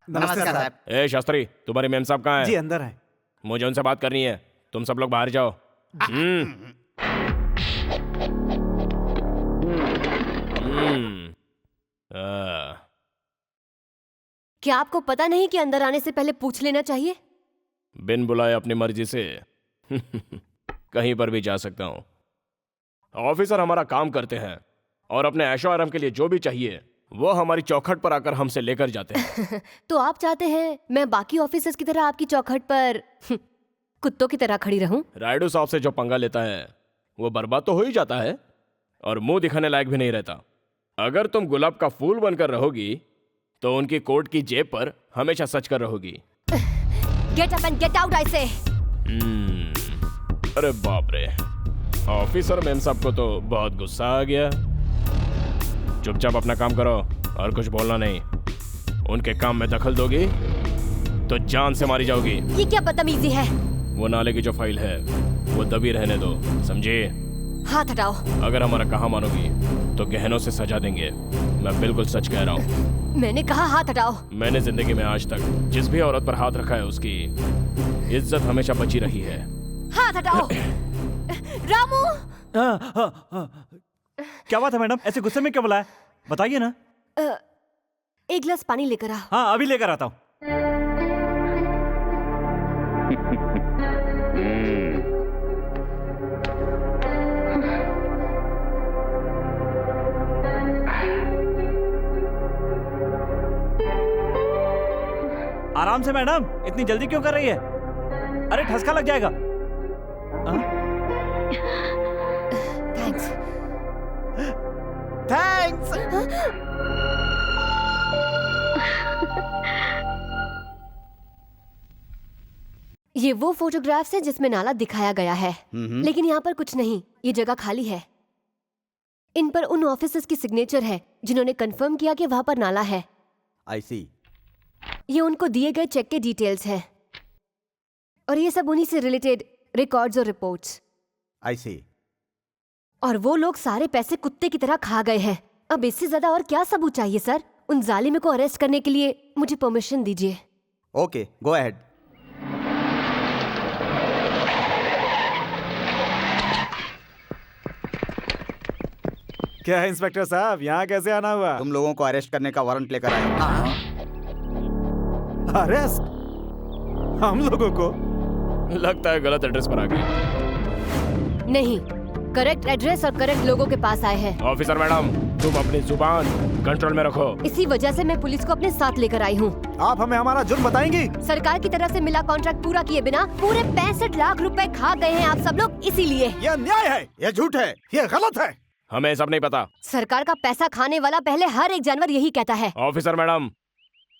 Speaker 4: नमस्कार साहब।
Speaker 5: ए शास्त्री, तुम्हारे मेम साहब कहाँ
Speaker 6: जी
Speaker 5: हैं?
Speaker 6: अंदर है।
Speaker 5: मुझे उनसे बात करनी है। तुम सब लोग बाहर जाओ। हम्म।
Speaker 1: क्या आपको पता नहीं कि अंदर आने से पहले पूछ लेना चाहिए?
Speaker 5: बिन बुलाए अपनी मर्जी से कहीं पर भी जा सकता हूँ। ऑफिसर हमारा काम करते हैं और अपने ऐशो आराम के लिए जो भी चाहिए वो हमारी चौखट पर आकर हमसे लेकर जाते हैं।
Speaker 1: तो आप चाहते हैं मैं बाकी ऑफिसर्स की तरह आपकी चौखट पर कुत्तों की तरह खड़ी रहूं?
Speaker 5: राइडू साहब से जो पंगा लेता है वो बर्बाद तो हो ही जाता है और मुंह दिखाने लायक भी नहीं रहता। अगर तुम गुलाब का फूल बनकर रहोगी तो उनकी कोट की जेब पर हमेशा सच कर रहोगी।
Speaker 1: Get up and get out I से।
Speaker 5: अरे बाप रे, ऑफिसर मैम साहब को तो बहुत गुस्सा आ गया। चुपचाप अपना काम करो और कुछ बोलना नहीं। उनके काम में दखल दोगी तो जान से मारी जाओगी।
Speaker 1: ये क्या बदतमीजी है?
Speaker 5: वो नाले की जो फाइल है वो दबी रहने दो, समझे?
Speaker 1: हाथ हटाओ।
Speaker 5: अगर हमारा कहा मानोगी तो गहनों से सजा देंगे। मैं बिल्कुल सच कह रहा हूँ।
Speaker 1: मैंने कहा हाथ हटाओ।
Speaker 5: मैंने जिंदगी में आज तक जिस भी औरत पर हाथ रखा है उसकी इज्जत हमेशा बची रही है।
Speaker 1: हाथ हटाओ। रामू।
Speaker 2: क्या बात है मैडम, ऐसे गुस्से में क्यों बुलाया? बताइए ना।
Speaker 1: एक गिलास पानी लेकर आ।
Speaker 2: हाँ अभी लेकर आता हूँ। आराम से मैडम, इतनी जल्दी क्यों कर रही है? अरे ठसका लग जाएगा।
Speaker 1: थैंक्स।
Speaker 4: थैंक्स।
Speaker 1: ये वो फोटोग्राफ्स हैं जिसमें नाला दिखाया गया है, लेकिन यहाँ पर कुछ नहीं, ये जगह खाली है। इन पर उन ऑफिसर्स की सिग्नेचर है जिन्होंने कंफर्म किया कि वहां पर नाला है।
Speaker 4: आई सी।
Speaker 1: ये उनको दिए गए चेक के डिटेल्स हैं और ये सब उन्हीं से रिलेटेड रिकॉर्ड्स और रिपोर्ट्स।
Speaker 4: आई सी।
Speaker 1: और वो लोग सारे पैसे कुत्ते की तरह खा गए हैं। अब इससे ज्यादा और क्या सबूत चाहिए सर? उन जालिम को अरेस्ट करने के लिए मुझे परमिशन दीजिए।
Speaker 4: Okay, go ahead.
Speaker 6: क्या है इंस्पेक्टर साहब, यहाँ कैसे आना हुआ?
Speaker 4: तुम लोगों को अरेस्ट करने का वारंट लेकर आया हूं।
Speaker 6: अरेस्ट? हम लोगों को?
Speaker 5: लगता है गलत एड्रेस पर आ गए।
Speaker 1: नहीं, करेक्ट एड्रेस और करेक्ट लोगों के पास आए हैं।
Speaker 5: ऑफिसर मैडम, तुम अपनी जुबान कंट्रोल में रखो।
Speaker 1: इसी वजह से मैं पुलिस को अपने साथ लेकर आई हूँ।
Speaker 6: आप हमें हमारा जुर्म बताएंगी?
Speaker 1: सरकार की तरफ से मिला कॉन्ट्रैक्ट पूरा किए बिना पूरे 65 लाख रुपए खा गए हैं आप सब लोग, इसीलिए।
Speaker 6: ये अन्याय है, ये झूठ है, ये गलत है।
Speaker 5: हमें सब नहीं पता।
Speaker 1: सरकार का पैसा खाने वाला पहले हर एक जानवर यही कहता है।
Speaker 5: ऑफिसर मैडम,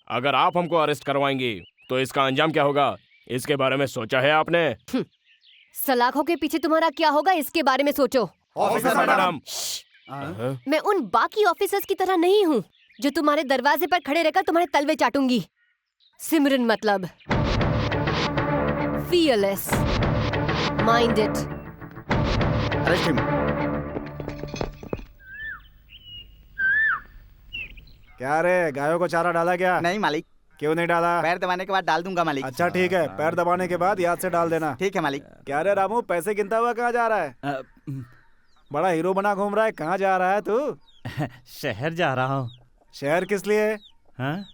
Speaker 5: अगर आप हमको अरेस्ट करवाएंगी तो इसका अंजाम क्या होगा, इसके बारे में सोचा है आपने?
Speaker 1: सलाखों के पीछे तुम्हारा क्या होगा, इसके बारे में सोचो।
Speaker 5: Officer madam.
Speaker 1: मैं उन बाकी ऑफिसर्स की तरह नहीं हूँ जो तुम्हारे दरवाजे पर खड़े रहकर तुम्हारे तलवे चाटूंगी। सिमरन मतलब fearless, mind it।
Speaker 4: Arrest him.
Speaker 6: क्या रे, गायों को चारा डाला क्या?
Speaker 4: नहीं मालिक।
Speaker 6: क्यों नहीं डाला?
Speaker 4: पैर दबाने के बाद डाल दूंगा मालिक।
Speaker 6: अच्छा ठीक है, पैर दबाने के बाद याद से डाल देना।
Speaker 4: ठीक है मालिक।
Speaker 6: क्या रे रामू, पैसे गिनता हुआ कहाँ जा रहा है? बड़ा हीरो बना घूम रहा है, कहाँ जा रहा है तू?
Speaker 2: शहर जा रहा हूँ।
Speaker 6: शहर किस लिए?
Speaker 2: हाँ?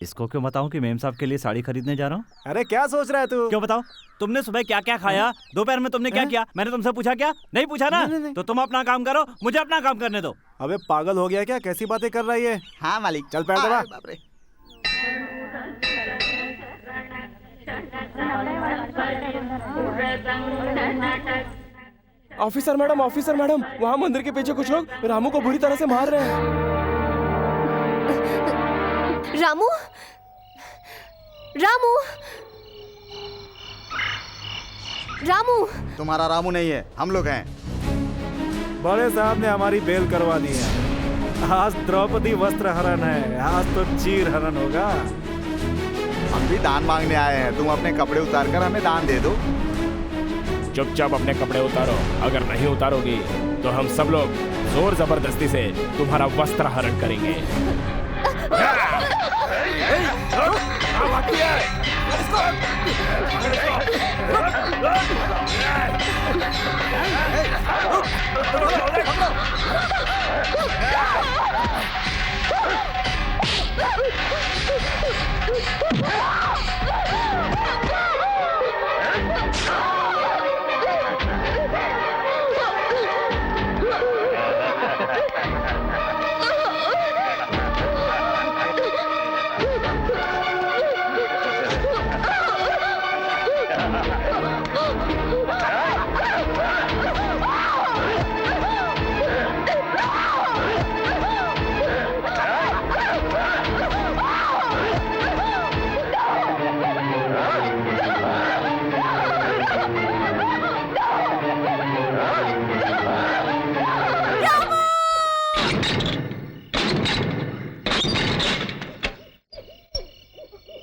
Speaker 2: इसको क्यों बताऊं कि मेम साहब के लिए साड़ी खरीदने जा रहा हूँ?
Speaker 6: अरे क्या सोच रहा है तू?
Speaker 2: क्यों बताऊं? तुमने सुबह क्या क्या खाया? दोपहर में तुमने क्या किया? मैंने तुमसे पूछा क्या? नहीं पूछा ना?
Speaker 6: नहीं।
Speaker 2: तो तुम अपना काम करो, मुझे अपना काम करने दो।
Speaker 6: अबे पागल हो गया क्या? कैसी बातें कर रहा है ये?
Speaker 4: हाँ मालिक।
Speaker 6: चल पैर दबा।
Speaker 4: बाप रे।
Speaker 5: ऑफिसर मैडम, वहाँ मंदिर के पीछे कुछ लोग रामू को बुरी तरह से मार रहे हैं।
Speaker 1: रामू, रामू, रामू।
Speaker 4: तुम्हारा रामू नहीं है, हम लोग हैं।
Speaker 6: बड़े साहब ने हमारी बेल करवा दी है। आज द्रौपदी वस्त्र हरण है, आज तो चीर हरण होगा।
Speaker 4: हम भी दान मांगने आए हैं, तुम अपने कपड़े उतार कर हमें दान दे दो।
Speaker 5: चुपचाप अपने कपड़े उतारो, अगर नहीं उतारोगी तो हम सब लोग जोर जबरदस्ती से तुम्हारा वस्त्र हरण करेंगे।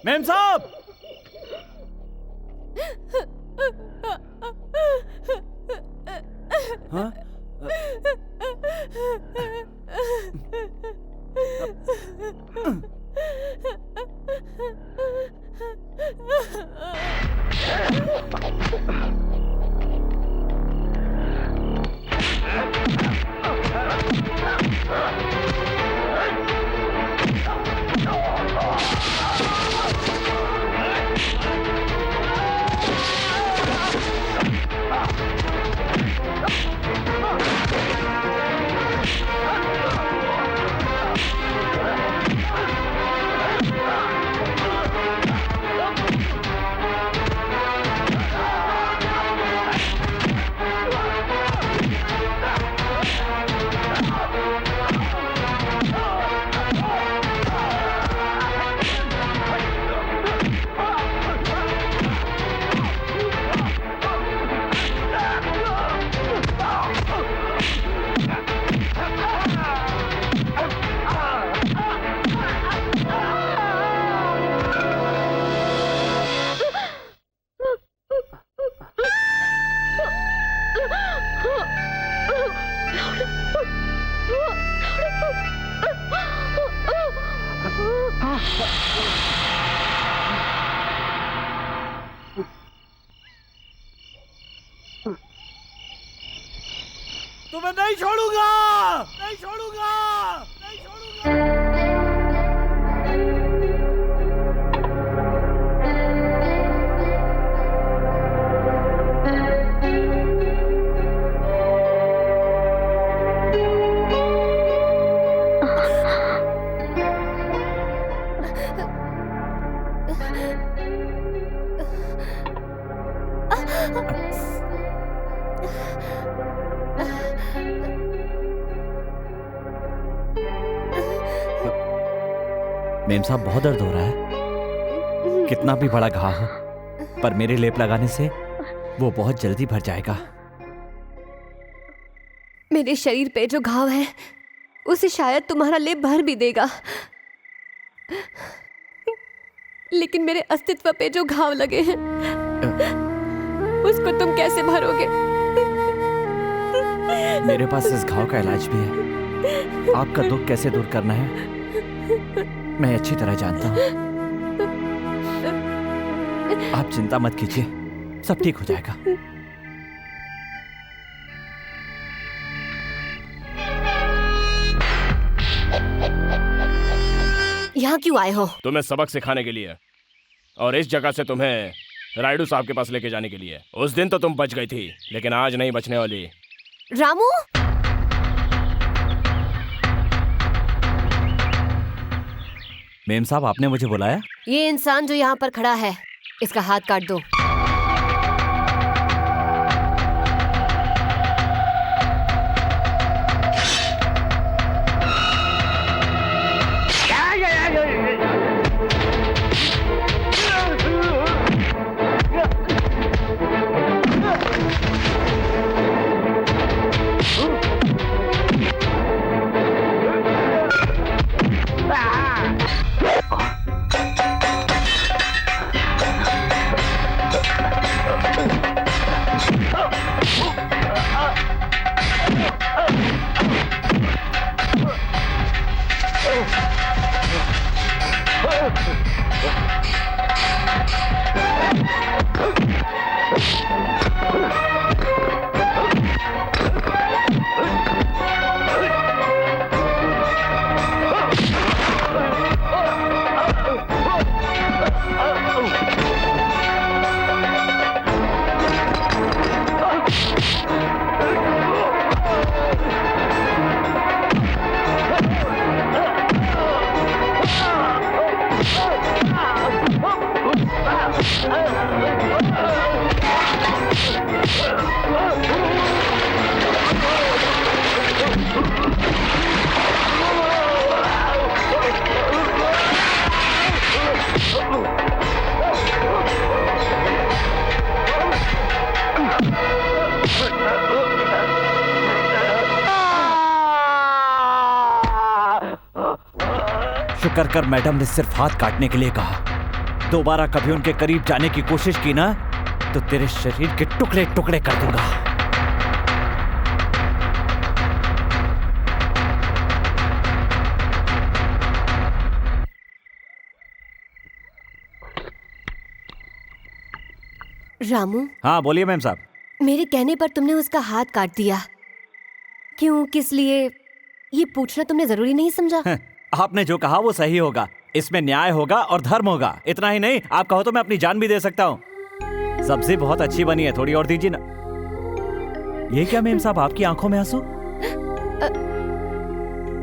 Speaker 2: मेम साहब! हाँ? तुम्हें नहीं छोड़ूंगा, नहीं छोड़ूंगा, नहीं छोड़ूंगा। मेम साहब, बहुत दर्द हो रहा है। कितना भी बड़ा घाव हो, पर मेरे लेप लगाने से वो बहुत जल्दी भर जाएगा।
Speaker 1: मेरे शरीर पे जो घाव है उसे शायद तुम्हारा लेप भर भी देगा, लेकिन मेरे अस्तित्व पे जो घाव लगे हैं उसको तुम कैसे भरोगे?
Speaker 2: मेरे पास इस घाव का इलाज भी है। आपका दुख कैसे दूर करना है मैं अच्छी तरह जानता हूँ। आप चिंता मत कीजिए, सब ठीक हो जाएगा।
Speaker 1: यहाँ क्यों आए हो?
Speaker 5: तुम्हें सबक सिखाने के लिए, और इस जगह से तुम्हें रायडू साहब के पास लेके जाने के लिए। उस दिन तो तुम बच गई थी, लेकिन आज नहीं बचने वाली।
Speaker 1: रामू,
Speaker 2: मेम साहब आपने मुझे बुलाया?
Speaker 1: ये इंसान जो यहाँ पर खड़ा है इसका हाथ काट दो।
Speaker 2: शुक्र कर मैडम ने सिर्फ हाथ काटने के लिए कहा। दोबारा कभी उनके करीब जाने की कोशिश की ना तो तेरे शरीर के टुकड़े टुकड़े कर दूंगा।
Speaker 1: रामू।
Speaker 2: हाँ बोलिए मैम साहब।
Speaker 1: मेरे कहने पर तुमने उसका हाथ काट दिया, क्यों, किस लिए, ये पूछना तुमने जरूरी नहीं समझा?
Speaker 2: आपने जो कहा वो सही होगा, इसमें न्याय होगा और धर्म होगा। इतना ही नहीं, आप कहो तो मैं अपनी जान भी दे सकता हूँ। सब्जी बहुत अच्छी बनी है, थोड़ी और दीजिए ना। ये क्या मेम साहब, आपकी आंखों में आंसू?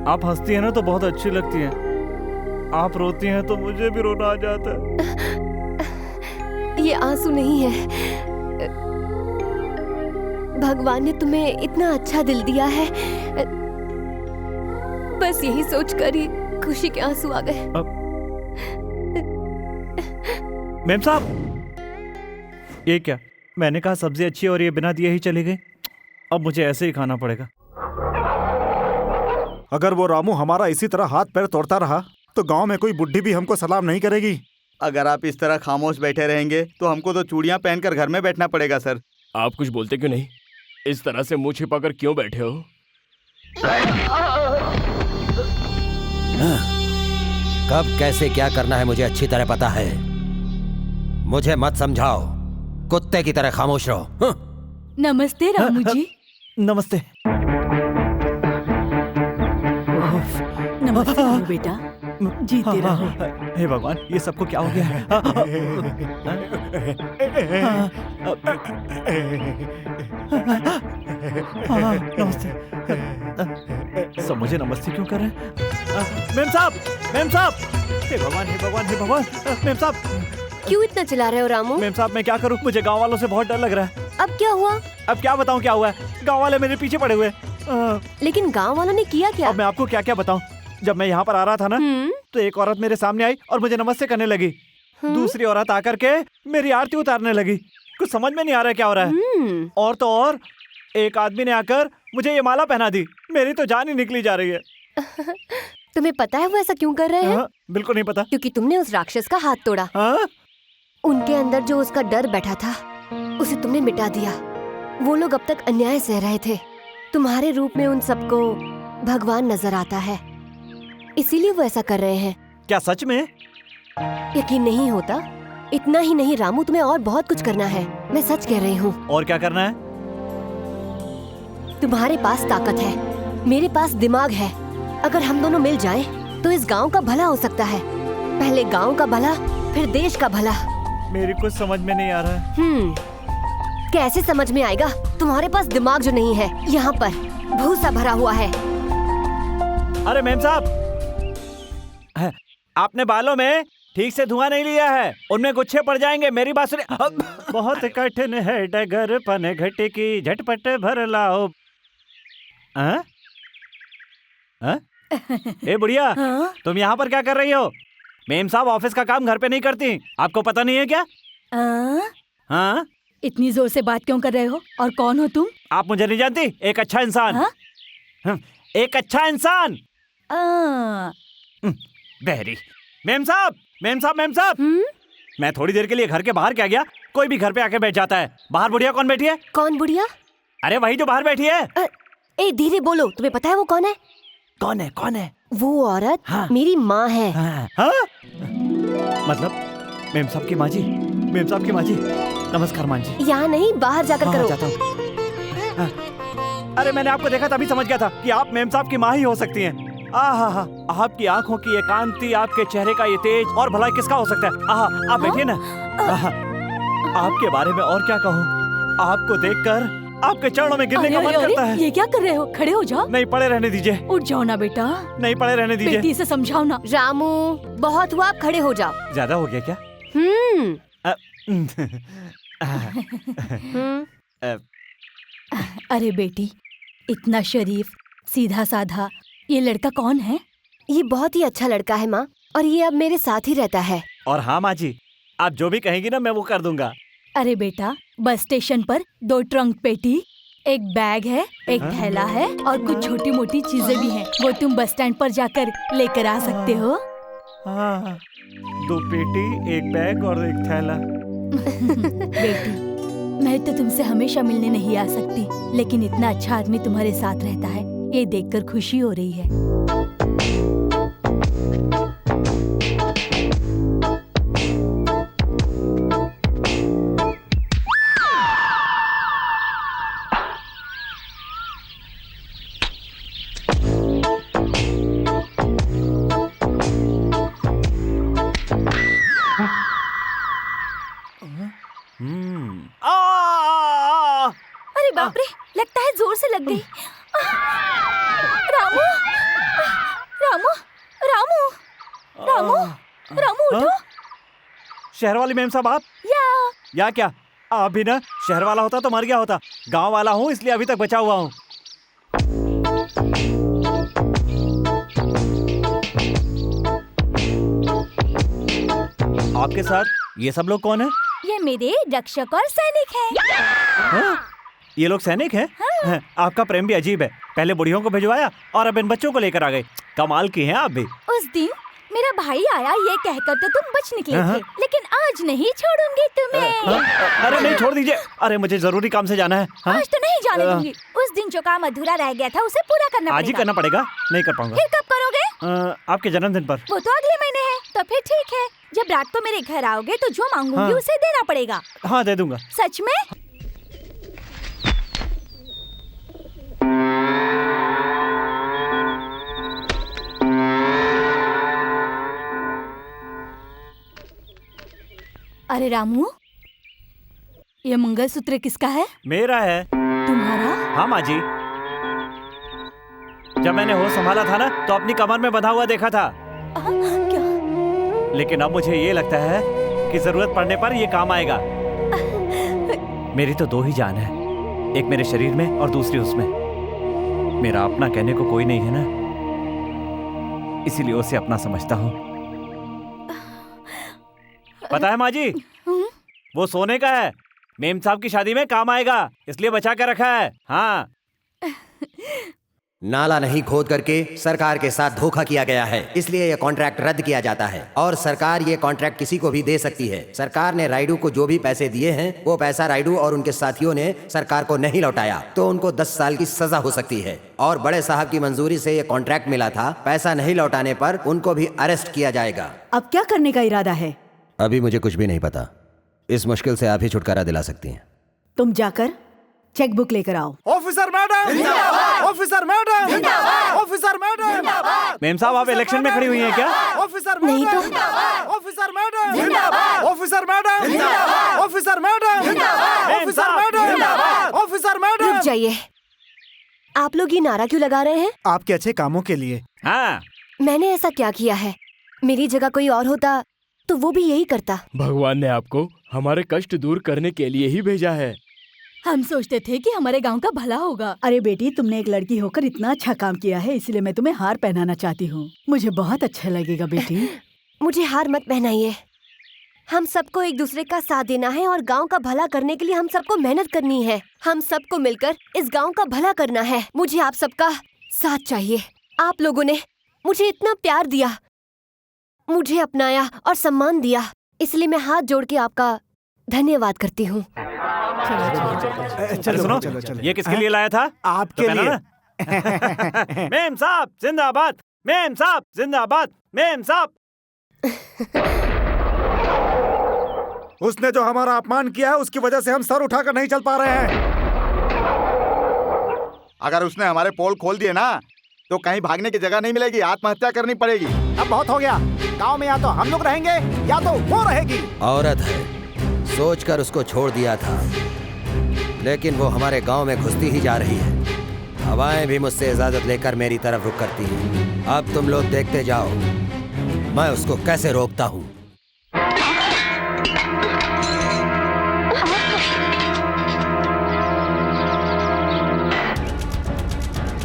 Speaker 2: आप हंसती हैं ना तो बहुत अच्छी लगती हैं, आप रोती हैं तो मुझे भी रोना आ जाता है।
Speaker 1: ये आंसू नहीं है, भगवान ने तुम्हें इतना अच्छा दिल दिया है, बस यही सोचकर ही खुशी के आंसू आ गए।
Speaker 2: मेम साहब, ये क्या, मैंने कहा सब्जी अच्छी है और ये बिना दिए ही चली गई। अब मुझे ऐसे ही खाना पड़ेगा।
Speaker 6: अगर वो रामू हमारा इसी तरह हाथ पैर तोड़ता रहा तो गांव में कोई बुढ़ी भी हमको सलाम नहीं करेगी।
Speaker 4: अगर आप इस तरह खामोश बैठे रहेंगे तो हमको तो चूड़ियां पहनकर घर में बैठना पड़ेगा सर।
Speaker 5: आप कुछ बोलते क्यों नहीं? इस तरह से मुंह छिपाकर क्यों बैठे हो?
Speaker 8: कब कैसे क्या करना है मुझे अच्छी तरह पता है। मुझे मत समझाओ, कुत्ते की तरह खामोश रहो।
Speaker 7: नमस्ते रामू जी।
Speaker 2: नमस्ते।
Speaker 7: नमस्ते रामू बेटा, जीते रहो।
Speaker 2: हे भगवान, ये सबको क्या हो गया है? नमस्ते। सब मुझे नमस्ते क्यों कर रहे हैं? मेम साहब, मेम साहब, हे भगवान, हे भगवान, हे भगवान। मेम साहब,
Speaker 1: क्यों इतना चिल्ला रहे हो रामू?
Speaker 2: मेम साहब मैं क्या करूं, मुझे गांव वालों से बहुत डर लग रहा है।
Speaker 1: अब क्या हुआ?
Speaker 2: अब क्या बताऊं क्या हुआ है, गांव वाले मेरे पीछे पड़े हुए।
Speaker 1: लेकिन गांव वालों ने किया क्या?
Speaker 2: अब मैं आपको क्या क्या बताऊं। जब मैं यहाँ पर आ रहा था ना तो एक औरत मेरे सामने आई और मुझे नमस्ते करने लगी। दूसरी औरत आकर के मेरी आरती उतारने लगी। कुछ समझ में नहीं आ रहा है क्या हो रहा है। और तो और एक आदमी ने आकर मुझे ये माला पहना दी, मेरी तो जान ही निकली जा रही है।
Speaker 1: तुम्हें पता है वो ऐसा क्यों कर रहे हैं?
Speaker 2: हाँ, बिल्कुल नहीं पता।
Speaker 1: क्योंकि तुमने उस राक्षस का हाथ तोड़ा।
Speaker 2: हाँ?
Speaker 1: उनके अंदर जो उसका डर बैठा था उसे तुमने मिटा दिया। वो लोग अब तक अन्याय सह रहे थे। तुम्हारे रूप में उन सबको भगवान नजर आता है, इसीलिए वो ऐसा कर रहे हैं।
Speaker 2: क्या सच में?
Speaker 1: यकीन नहीं होता? इतना ही नहीं रामू, तुम्हें और बहुत कुछ करना है। मैं सच कह रही हूँ।
Speaker 2: और क्या करना है?
Speaker 1: तुम्हारे पास ताकत है, मेरे पास दिमाग है। अगर हम दोनों मिल जाएं, तो इस गांव का भला हो सकता है। पहले गांव का भला, फिर देश का भला।
Speaker 2: मेरी कुछ समझ में नहीं आ रहा है।
Speaker 1: कैसे समझ में आएगा? तुम्हारे पास दिमाग जो नहीं है, यहाँ पर भूसा भरा हुआ है।
Speaker 2: अरे मेम साहब, आपने बालों में ठीक से धुआं नहीं लिया है, उनमें गुच्छे पड़ जाएंगे। मेरी बात सुनिए। बहुत कठिन है डगर पन घटे की, झटपट भर लाओ। हाँ? हाँ? ए बुढ़िया, तुम यहाँ पर क्या कर रही हो? मेम साहब ऑफिस का काम घर पे नहीं करती, आपको पता नहीं है क्या? हाँ?
Speaker 7: इतनी जोर से बात क्यों कर रहे हो? और कौन हो तुम?
Speaker 2: आप मुझे नहीं जानती? एक अच्छा इंसान। एक अच्छा इंसान। बहरी। मेम साहब, मेम साहब, मेम साहब। मैं थोड़ी देर के लिए घर के बाहर क्या गया, कोई भी घर पे आके बैठ जाता है। बाहर बुढ़िया कौन बैठी है?
Speaker 1: कौन बुढ़िया?
Speaker 2: अरे वही जो बाहर बैठी है।
Speaker 1: ए धीरे बोलो, तुम्हें पता है वो कौन है?
Speaker 2: कौन है? कौन है?
Speaker 1: वो औरत मेरी माँ है।
Speaker 2: हाँ? मतलब मेम साहब की माँ जी? मेम साहब की माँ जी, नमस्कार माँ जी।
Speaker 1: यहाँ नहीं, बाहर जाकर करो।
Speaker 2: जाता हूँ। अरे मैंने आपको देखा तभी समझ गया था कि आप मेम साहब की माँ ही हो सकती हैं। आहा, आपकी आंखों की ये कांति, आपके चेहरे का ये तेज, और भला किसका हो सकता है? आहा, आप बैठिए ना। आपके बारे में और क्या कहूँ, आपको देखकर आपके चरणों में गिरने का मन करता है।
Speaker 7: ये क्या कर रहे हो? खड़े हो जाओ।
Speaker 2: नहीं, पड़े रहने दीजिए।
Speaker 7: उठ जाओ ना बेटा।
Speaker 2: नहीं, पड़े रहने दीजिए।
Speaker 7: बेटी से समझाओ ना।
Speaker 1: रामू, बहुत हुआ, आप खड़े हो जाओ।
Speaker 2: ज्यादा हो गया क्या?
Speaker 7: अरे बेटी, इतना शरीफ, सीधा साधा, ये लड़का कौन है?
Speaker 1: ये बहुत ही अच्छा लड़का है माँ, और ये अब मेरे साथ ही रहता है।
Speaker 2: और हाँ माँ जी, आप जो भी कहेंगी ना मैं वो कर दूंगा।
Speaker 7: अरे बेटा, बस स्टेशन पर 2 ट्रंक पेटी, एक बैग है, एक थैला है, और कुछ छोटी मोटी चीजें भी हैं। वो तुम बस स्टैंड पर जाकर लेकर आ सकते हो।
Speaker 2: 2 पेटी, एक बैग और एक थैला।
Speaker 7: बेटी, मैं तो तुमसे हमेशा मिलने नहीं आ सकती, लेकिन इतना अच्छा आदमी तुम्हारे साथ रहता है, ये देखकर खुशी हो रही है। अरे बाप रे, लगता है जोर से लग गई। रामू, रामू, रामू, रामू, रामू उठो।
Speaker 2: शहर वाली मेम साहब आप? या क्या? आप भी ना, शहर वाला होता तो मर गया होता। गांव वाला हूँ इसलिए अभी तक बचा हुआ हूँ। आपके साथ ये सब लोग कौन है?
Speaker 7: ये मेरे रक्षक और सैनिक हैं।
Speaker 2: ये लोग सैनिक हैं? हाँ। आपका प्रेम भी अजीब है, पहले बुढ़ियों को भिजवाया और अब इन बच्चों को लेकर आ गए। कमाल की हैं आप भी।
Speaker 7: उस दिन मेरा भाई आया ये कहकर तो तुम बच निकले थे, लेकिन आज नहीं छोड़ूंगी तुम्हें।
Speaker 2: अरे नहीं, छोड़ दीजिए। अरे मुझे जरूरी काम से जाना है।
Speaker 7: आज तो नहीं जाने दूंगी। उस दिन जो काम अधूरा रह गया था उसे पूरा करना
Speaker 2: आज ही करना पड़ेगा। नहीं कर पाऊंगा।
Speaker 7: फिर कब करोगे?
Speaker 2: आपके जन्मदिन पर।
Speaker 7: वो तो अगले महीने है। तो फिर ठीक है, जब रात को मेरे घर आओगे तो जो मांगूंगी उसे देना पड़ेगा।
Speaker 2: हाँ दे दूंगा।
Speaker 7: सच में? अरे रामू, ये मंगलसूत्र किसका है?
Speaker 2: मेरा है।
Speaker 7: तुम्हारा?
Speaker 2: हाँ माँ जी, जब मैंने होश संभाला था ना तो अपनी कमर में बंधा हुआ देखा था।
Speaker 7: क्या?
Speaker 2: लेकिन अब मुझे ये लगता है कि जरूरत पड़ने पर ये काम आएगा। मेरी तो 2 ही जान है, एक मेरे शरीर में और दूसरी उसमें। मेरा अपना कहने को कोई नहीं है ना, इसीलिए उसे अपना समझता हूँ। पता है माँ जी, वो सोने का है, मेम साहब की शादी में काम आएगा, इसलिए बचा के रखा है। हाँ
Speaker 8: नाला नहीं खोद करके सरकार के साथ धोखा किया गया है, इसलिए यह कॉन्ट्रैक्ट रद्द किया जाता है और सरकार ये कॉन्ट्रैक्ट किसी को भी दे सकती है। सरकार ने राइडू को जो भी पैसे दिए हैं वो पैसा राइडू और उनके साथियों ने सरकार को नहीं लौटाया तो उनको 10 साल की सजा हो सकती है। और बड़े साहब की मंजूरी से ये कॉन्ट्रैक्ट मिला था, पैसा नहीं लौटाने पर उनको भी अरेस्ट किया जाएगा।
Speaker 7: अब क्या करने का इरादा है?
Speaker 8: अभी मुझे कुछ भी नहीं पता, इस मुश्किल से आप ही छुटकारा दिला सकती हैं।
Speaker 7: तुम जाकर चेक बुक लेकर आओ।
Speaker 3: Officer madam, officer madam, officer madam,
Speaker 2: ma'am साहब आप इलेक्शन में खड़ी हुई हैं क्या?
Speaker 3: ऑफिसर
Speaker 1: नहीं तो।
Speaker 3: Officer madam, officer madam, officer madam, officer madam, officer madam.
Speaker 1: रुक जाइए, आप लोग ये नारा क्यों लगा रहे हैं?
Speaker 6: आपके अच्छे कामों के लिए।
Speaker 2: हाँ,
Speaker 1: मैंने ऐसा क्या किया है? मेरी जगह कोई और होता तो वो भी यही करता।
Speaker 11: भगवान ने आपको हमारे कष्ट दूर करने के लिए ही भेजा है।
Speaker 7: हम सोचते थे कि हमारे गांव का भला होगा। अरे बेटी, तुमने एक लड़की होकर इतना अच्छा काम किया है, इसलिए मैं तुम्हें हार पहनाना चाहती हूँ। मुझे बहुत अच्छा लगेगा बेटी।
Speaker 1: मुझे हार मत पहनाइए। हम सबको एक दूसरे का साथ देना है और गांव का भला करने के लिए हम सबको मेहनत करनी है। हम सबको मिलकर इस गांव का भला करना है। मुझे आप सबका साथ चाहिए। आप लोगों ने मुझे इतना प्यार दिया, मुझे अपनाया और सम्मान दिया, इसलिए मैं हाथ जोड़ के आपका धन्यवाद करती हूँ।
Speaker 2: अरे सुनो, ये किसके लिए लाया था?
Speaker 6: आपके
Speaker 2: तो
Speaker 6: लिए।
Speaker 2: मेम साहब जिंदाबाद, मेम साहब जिंदाबाद, मेम साहब।
Speaker 3: उसने जो हमारा अपमान किया है उसकी वजह से हम सर उठाकर नहीं चल पा रहे हैं।
Speaker 4: अगर उसने हमारे पोल खोल दिए ना तो कहीं भागने की जगह नहीं मिलेगी, आत्महत्या करनी पड़ेगी।
Speaker 6: अब बहुत हो गया, गांव में या तो हम लोग रहेंगे या तो वो रहेगी।
Speaker 8: औरत है, सोचकर उसको छोड़ दिया था, लेकिन वो हमारे गांव में घुसती ही जा रही है। हवाएं भी मुझसे इजाजत लेकर मेरी तरफ रुख करती हैं। अब तुम लोग देखते जाओ मैं उसको कैसे रोकता हूँ।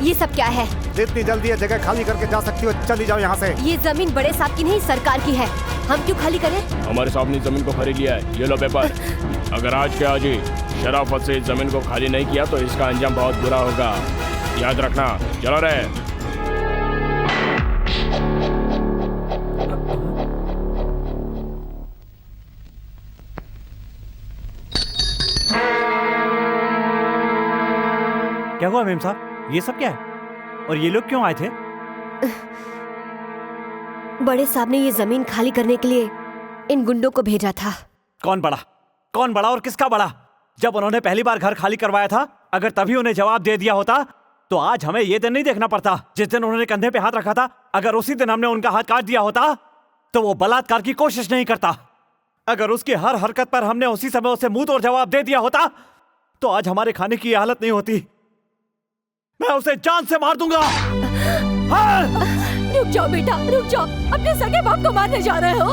Speaker 1: ये सब क्या है?
Speaker 3: जितनी जल्दी ये जगह खाली करके जा सकती हो चली जाओ यहाँ से।
Speaker 1: ये जमीन बड़े साहब की नहीं, सरकार की है। हम क्यों खाली करें?
Speaker 11: हमारे साहब ने जमीन को खरीद लिया है, ये लो पेपर। अगर आज के आज ही शराफत से इस जमीन को खाली नहीं किया तो इसका अंजाम बहुत बुरा होगा, याद रखना। चलो रे।
Speaker 2: क्या हुआ मेम साहब? ये सब क्या है? और ये लोग क्यों आए थे?
Speaker 1: बड़े साहब ने ये जमीन खाली करने के लिए इन गुंडों को भेजा था।
Speaker 2: कौन बड़ा? कौन बड़ा और किसका बड़ा? जब उन्होंने पहली बार घर खाली करवाया था, अगर तभी उन्हें जवाब दे दिया होता तो आज हमें ये दिन नहीं देखना पड़ता जिस दिन उन्होंने कंधे पे हाथ रखा था। अगर उसी दिन हमने उनका हाथ काट दिया होता तो वो बलात्कार की कोशिश नहीं करता। अगर उसकी हर हरकत पर हमने उसी समय उसे मुंह तोड़ जवाब दे दिया होता तो आज हमारे खाने की हालत नहीं होती। मैं उसे जान से मार दूंगा। हाँ!
Speaker 7: रुक जाओ बेटा, रुक जाओ। अपने सगे बाप को मारने जा रहे हो?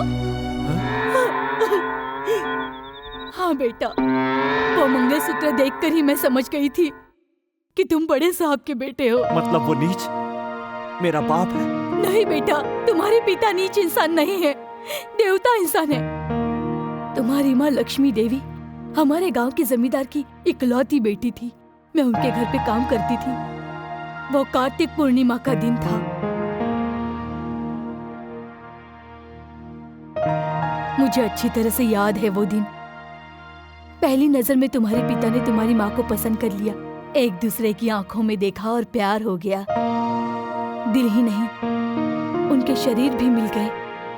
Speaker 7: हाँ बेटा, वो मंगलसूत्र देखकर ही मैं समझ गई थी कि तुम बड़े साहब के बेटे हो।
Speaker 2: मतलब वो नीच मेरा बाप है?
Speaker 7: नहीं बेटा, तुम्हारे पिता नीच इंसान नहीं है, देवता इंसान है। तुम्हारी माँ लक्ष्मी देवी हमारे गांव की जमींदार की इकलौती बेटी थी। मैं उनके घर पे काम करती थी। वो कार्तिक पूर्णिमा का दिन था। मुझे अच्छी तरह से याद है वो दिन। पहली नजर में तुम्हारे पिता ने तुम्हारी माँ को पसंद कर लिया। एक दूसरे की आंखों में देखा और प्यार हो गया। दिल ही नहीं, उनके शरीर भी मिल गए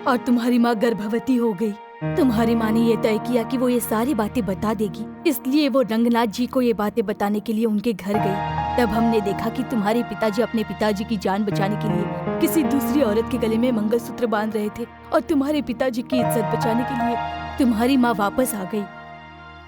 Speaker 7: और तुम्हारी माँ गर्भवती हो गई। तुम्हारी माँ ने ये तय किया कि वो ये सारी बातें बता देगी, इसलिए वो रंगनाथ जी को ये बातें बताने के लिए उनके घर गई। तब हमने देखा कि तुम्हारे पिताजी अपने पिताजी की जान बचाने के लिए किसी दूसरी औरत के गले में मंगलसूत्र बांध रहे थे और तुम्हारे पिताजी की इज्जत बचाने के लिए तुम्हारी माँ वापस आ गई।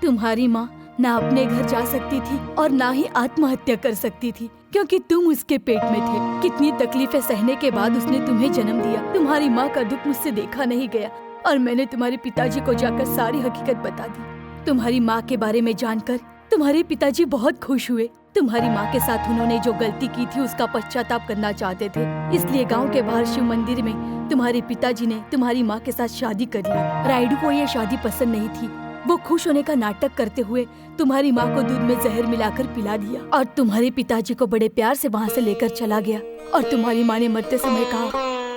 Speaker 7: तुम्हारी माँ ना अपने घर जा सकती थी और ना ही आत्महत्या कर सकती थी, क्योंकि तुम उसके पेट में थे। कितनी तकलीफें सहने के बाद उसने तुम्हें जन्म दिया। तुम्हारी माँ का दुख मुझसे देखा नहीं गया और मैंने तुम्हारे पिताजी को जाकर सारी हकीकत बता दी। तुम्हारी माँ के बारे में जानकर तुम्हारे पिताजी बहुत खुश हुए। तुम्हारी माँ के साथ उन्होंने जो गलती की थी उसका पश्चाताप करना चाहते थे, इसलिए गांव के बाहर शिव मंदिर में तुम्हारे पिताजी ने तुम्हारी माँ के साथ शादी कर ली। राइडू को ये शादी पसंद नहीं थी। वो खुश होने का नाटक करते हुए तुम्हारी माँ को दूध में जहर मिलाकर पिला दिया और तुम्हारे पिताजी को बड़े प्यार से वहाँ से लेकर चला गया। और तुम्हारी माँ ने मरते समय कहा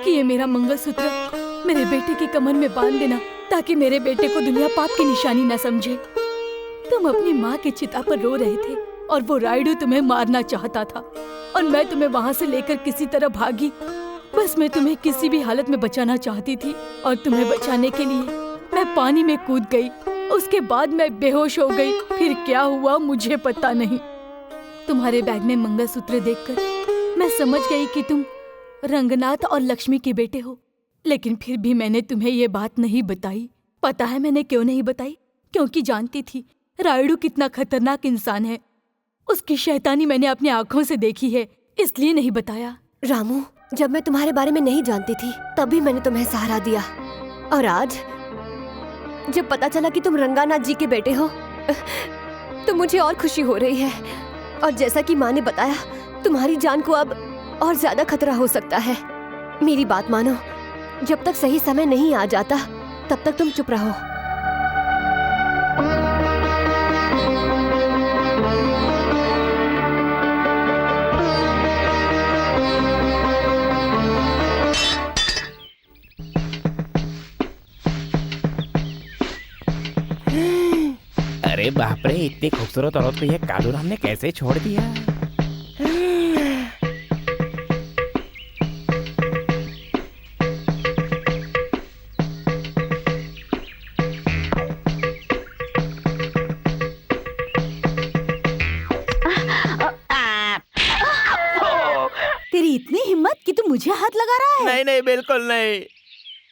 Speaker 7: कि ये मेरा मंगलसूत्र मेरे बेटे की कमर में बांध देना ताकि मेरे बेटे को दुनिया पाप की निशानी न समझे। तुम अपनी माँ की चिता पर रो रहे थे और वो रायडू तुम्हें मारना चाहता था और मैं तुम्हें वहाँ से लेकर किसी तरह भागी। बस मैं तुम्हें किसी भी हालत में बचाना चाहती थी और तुम्हें बचाने के लिए मैं पानी में कूद गई। उसके बाद मैं बेहोश हो गई। फिर क्या हुआ मुझे पता नहीं। तुम्हारे बैग में मंगलसूत्र देखकर मैं समझ गई कि तुम रंगनाथ और लक्ष्मी के बेटे हो, लेकिन फिर भी मैंने तुम्हें ये बात नहीं बताई। पता है मैंने क्यों नहीं बताई? क्योंकि जानती थी रायडू कितना खतरनाक इंसान है। उसकी शैतानी मैंने अपनी आंखों से देखी है, इसलिए नहीं बताया।
Speaker 1: रामू, जब मैं तुम्हारे बारे में नहीं जानती थी तभी मैंने तुम्हें सहारा दिया, और आज जब पता चला कि तुम रंगानाथ जी के बेटे हो तो मुझे और खुशी हो रही है। और जैसा कि माँ ने बताया, तुम्हारी जान को अब और ज्यादा खतरा हो सकता है। मेरी बात मानो, जब तक सही समय नहीं आ जाता तब तक तुम चुप रहो।
Speaker 5: अरे बाप रे, इतनी खूबसूरत औरत को ये कालूराम ने कैसे छोड़ दिया?
Speaker 7: तेरी इतनी हिम्मत कि तू मुझे हाथ लगा रहा है?
Speaker 5: नहीं नहीं, बिल्कुल नहीं।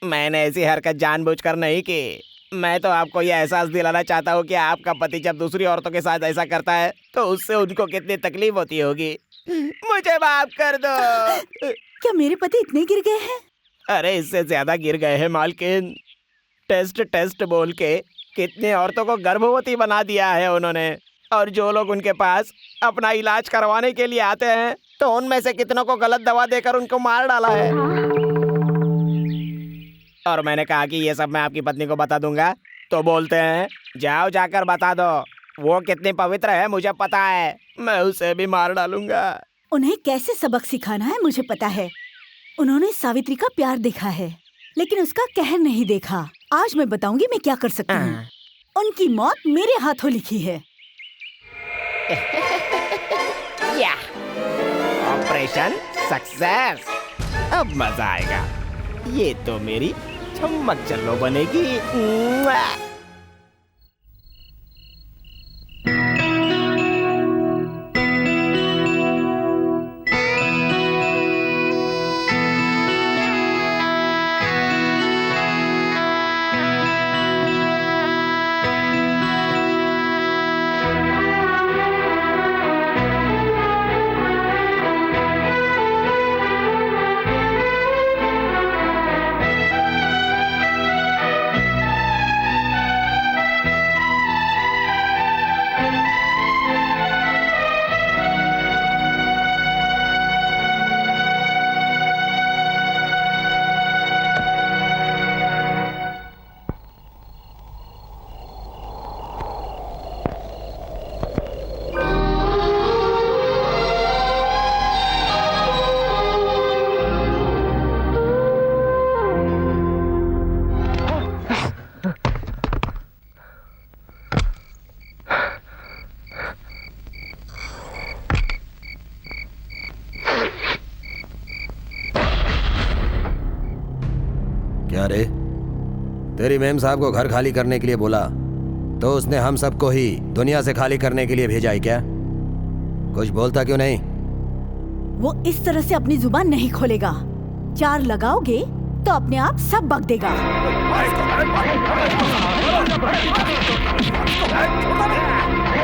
Speaker 5: मैंने ऐसी हरकत जानबूझकर नहीं की। मैं तो आपको ये एहसास दिलाना चाहता हूँ कि आपका पति जब दूसरी औरतों के साथ ऐसा करता है तो उससे उनको कितनी तकलीफ होती होगी। मुझे माफ कर दो।
Speaker 7: क्या मेरे पति इतने गिर गए हैं?
Speaker 5: अरे इससे ज्यादा गिर गए हैं मालकिन। टेस्ट टेस्ट बोल के कितनी औरतों को गर्भवती बना दिया है उन्होंने। और जो लोग उनके पास अपना इलाज करवाने के लिए आते हैं तो उनमें से कितनों को गलत दवा देकर उनको मार डाला है। और मैंने कहा कि ये सब मैं आपकी पत्नी को बता दूंगा, तो बोलते हैं जाओ जाकर बता दो। वो कितनी पवित्र है मुझे पता है, मैं उसे भी मार डालूंगा।
Speaker 7: उन्हें कैसे सबक सिखाना है मुझे पता है। उन्होंने सावित्री का प्यार देखा है लेकिन उसका कहर नहीं देखा। आज मैं बताऊंगी मैं क्या कर सकती हूँ। उनकी मौत मेरे हाथों लिखी है।
Speaker 5: Operation success. अब मजा आएगा। ये तो मेरी चम्मक चल्लो बनेगी।
Speaker 8: क्या रे, तेरी मेम साहब को घर खाली करने के लिए बोला तो उसने हम सबको ही दुनिया से खाली करने के लिए भेजा है क्या? कुछ बोलता क्यों नहीं?
Speaker 7: वो इस तरह से अपनी जुबान नहीं खोलेगा। 4 लगाओगे तो अपने आप सब बक देगा।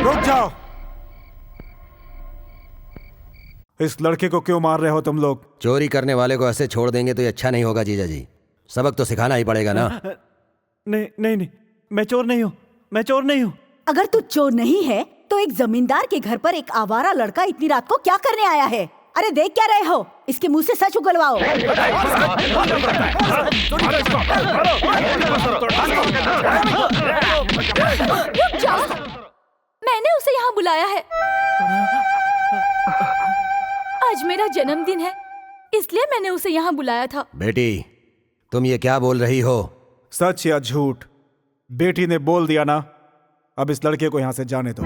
Speaker 6: रुक जाओ। इस लड़के को क्यों मार रहे हो तुम लोग?
Speaker 8: चोरी करने वाले को ऐसे छोड़ देंगे तो ये अच्छा नहीं होगा जीजा जी। सबक तो सिखाना ही पड़ेगा ना।
Speaker 2: नहीं नहीं नहीं, मैं चोर नहीं हूँ, मैं चोर नहीं हूँ।
Speaker 7: अगर तू चोर नहीं है तो एक जमींदार के घर पर एक आवारा लड़का इतनी रात को क्या करने आया है? अरे देख क्या रहे हो? इसके मुंह से सच उगलवाओ।
Speaker 10: रुक जाओ, मैंने उसे यहाँ बुलाया है। आज मेरा जन्मदिन है, इसलिए मैंने उसे यहाँ बुलाया था।
Speaker 8: बेटी, तुम ये क्या बोल रही हो?
Speaker 6: सच या झूठ? बेटी ने बोल दिया ना, अब इस लड़के को यहां से जाने दो।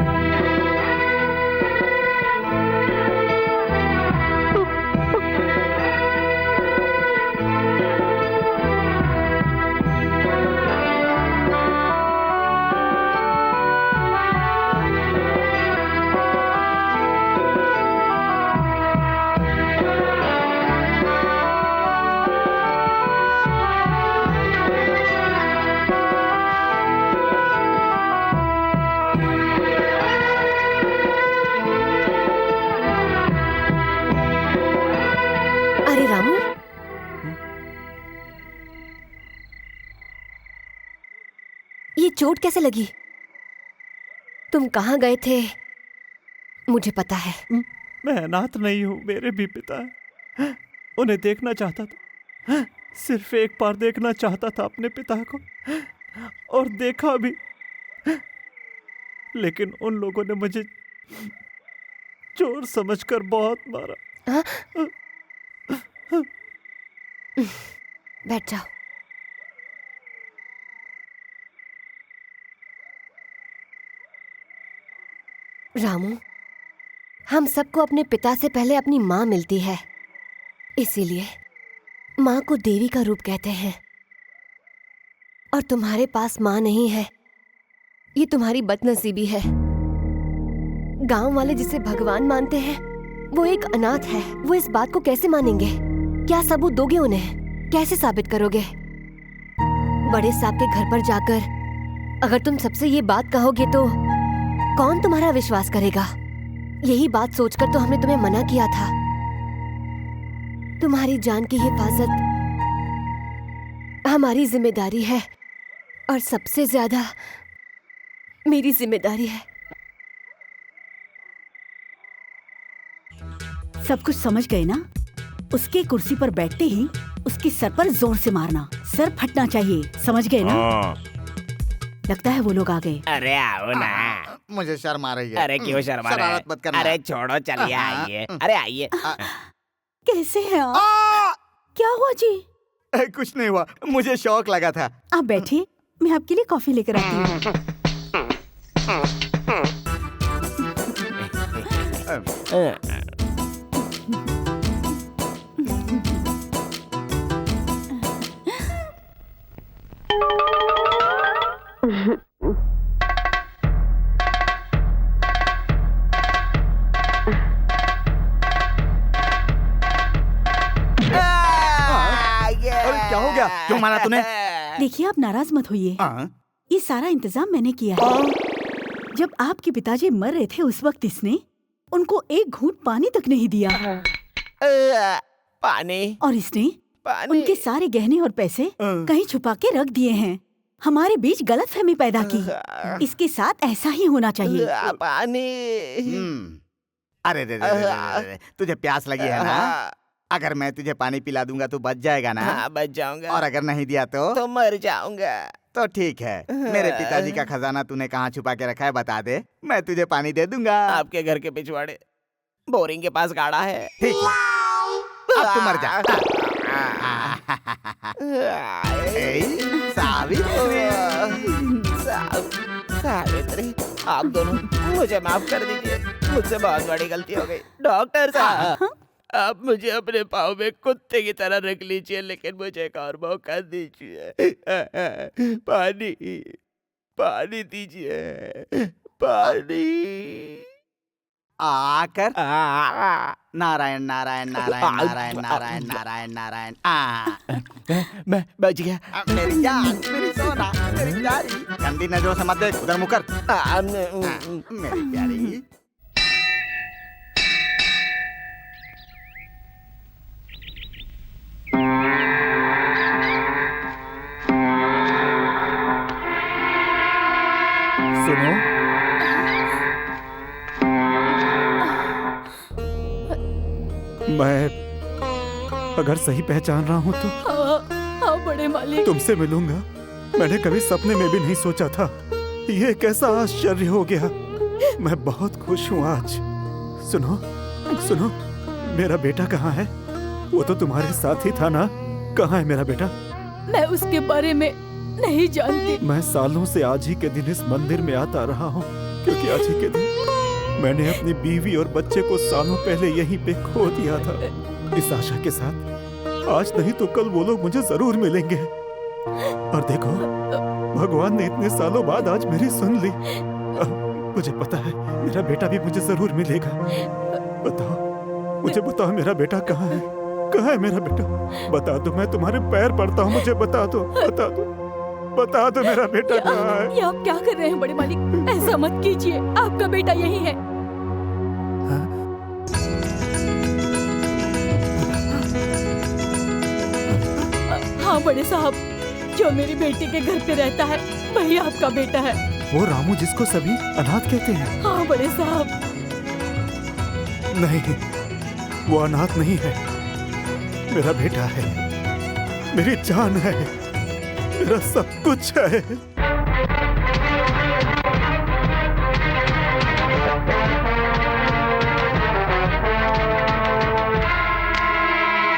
Speaker 1: ये चोट कैसे लगी? तुम कहाँ गए थे? मुझे पता है।
Speaker 2: मैं अनाथ नहीं हूँ, मेरे भी पिता हैं। उन्हें देखना चाहता था, सिर्फ एक बार देखना चाहता था अपने पिता को, और देखा भी। लेकिन उन लोगों ने मुझे चोर समझकर बहुत मारा।
Speaker 1: बैठ जाओ। रामू, हम सबको अपने पिता से पहले अपनी माँ मिलती है, इसीलिए माँ को देवी का रूप कहते हैं। और तुम्हारे पास माँ नहीं है, ये तुम्हारी बदनसीबी है। गांव वाले जिसे भगवान मानते हैं वो एक अनाथ है। वो इस बात को कैसे मानेंगे? क्या सबूत दोगे उन्हें? कैसे साबित करोगे? बड़े साहब के घर पर जाकर अगर तुम सबसे ये बात कहोगे तो कौन तुम्हारा विश्वास करेगा? यही बात सोचकर तो हमने तुम्हें मना किया था। तुम्हारी जान की हिफाजत हमारी जिम्मेदारी है, और सबसे ज्यादा मेरी जिम्मेदारी है।
Speaker 7: सब कुछ समझ गए ना? उसके कुर्सी पर बैठते ही उसके सर पर जोर से मारना, सर फटना चाहिए, समझ गए ना? लगता है वो लोग आ गए।
Speaker 5: अरे आओ ना।
Speaker 4: मुझे शर्म आ रही है।
Speaker 5: अरे क्यों शर्मा रहे?
Speaker 4: शरारत मत करना।
Speaker 5: अरे छोड़ो, चलिए आइए। अरे आइए।
Speaker 7: कैसे हैं आप? क्या हुआ जी?
Speaker 4: कुछ नहीं हुआ, मुझे शौक लगा था।
Speaker 7: आप बैठिए, मैं आपके लिए कॉफी लेकर आती हूँ।
Speaker 4: क्या हो गया? क्यों मारा तूने?
Speaker 7: देखिए, आप नाराज मत होइए। ये सारा इंतजाम मैंने किया है। जब आपके पिताजी मर रहे थे उस वक्त इसने उनको एक घूंट पानी तक नहीं दिया।
Speaker 5: पानी?
Speaker 7: और इसने
Speaker 5: पानी?
Speaker 7: उनके सारे गहने और पैसे कहीं छुपा के रख दिए हैं। हमारे बीच गलतफहमी पैदा की। इसके साथ ऐसा ही होना चाहिए।
Speaker 5: पानी?
Speaker 4: अरे रे, तुझे प्यास लगी है ना? अगर मैं तुझे पानी पिला दूंगा तो बच जाएगा ना?
Speaker 5: हाँ, बच जाऊंगा।
Speaker 4: और अगर नहीं दिया तो
Speaker 5: मर जाऊंगा।
Speaker 4: तो ठीक है, मेरे पिताजी का खजाना तूने कहाँ छुपा के रखा है बता दे, मैं तुझे पानी दे दूंगा।
Speaker 5: आपके घर के पिछवाड़े बोरिंग के पास गाड़ा है।
Speaker 4: ठीक है, अब तू मर जा।
Speaker 5: सावित्री, आप दोनों मुझे माफ कर दीजिए, मुझसे बहुत बड़ी गलती हो गई। डॉक्टर साहब, आप मुझे अपने पाँव में कुत्ते की तरह रख लीजिए, लेकिन मुझे एक और मौका दीजिए। पानी, पानी दीजिए, पानी।
Speaker 4: आकर नारायण नारायण नारायण नारायण नारायण नारायण नारायण।
Speaker 5: मैं बच गया।
Speaker 4: मेरी जान, मेरी सोना, मेरी प्यारी, गंदी नजरों से मत देख, उधर मुकर। मेरी प्यारी।
Speaker 6: सुनो, मैं अगर सही पहचान रहा हूँ तो
Speaker 10: हाँ, बड़े मालिक।
Speaker 6: तुमसे मिलूंगा। मैंने कभी सपने में भी नहीं सोचा था ये कैसा आश्चर्य हो गया। मैं बहुत खुश हूँ आज। सुनो सुनो, मेरा बेटा कहाँ है? वो तो तुम्हारे साथ ही था ना? कहाँ है मेरा बेटा?
Speaker 7: मैं उसके बारे में नहीं जानती।
Speaker 6: मैं सालों से आज ही के दिन इस मंदिर में आता रहा हूँ, क्योंकि आज ही के दिन मैंने अपनी बीवी और बच्चे को सालों पहले यहीं पे खो दिया था। इस आशा के साथ आज नहीं तो कल वो लोग मुझे जरूर मिलेंगे। और देखो, भगवान ने इतने सालों बाद आज मेरी सुन ली। मुझे पता है मेरा बेटा भी मुझे जरूर मिलेगा। बताओ, मुझे बताओ मेरा बेटा कहाँ है? कहाँ है मेरा बेटा? बता दो, मैं तुम्हारे पैर पड़ता हूँ, मुझे बता दो, बता दो, बता दो मेरा बेटा कहाँ है?
Speaker 7: ये आप क्या कर रहे हैं बड़े मालिक? ऐसा मत कीजिए, आपका बेटा यही है। हाँ बड़े साहब, जो मेरी बेटी के घर पे रहता है वही आपका बेटा है।
Speaker 6: वो रामू जिसको सभी अनाथ कहते हैं?
Speaker 7: हाँ बड़े साहब।
Speaker 6: नहीं, वो अनाथ नहीं है, मेरा बेटा है, मेरी जान है, मेरा सब कुछ है।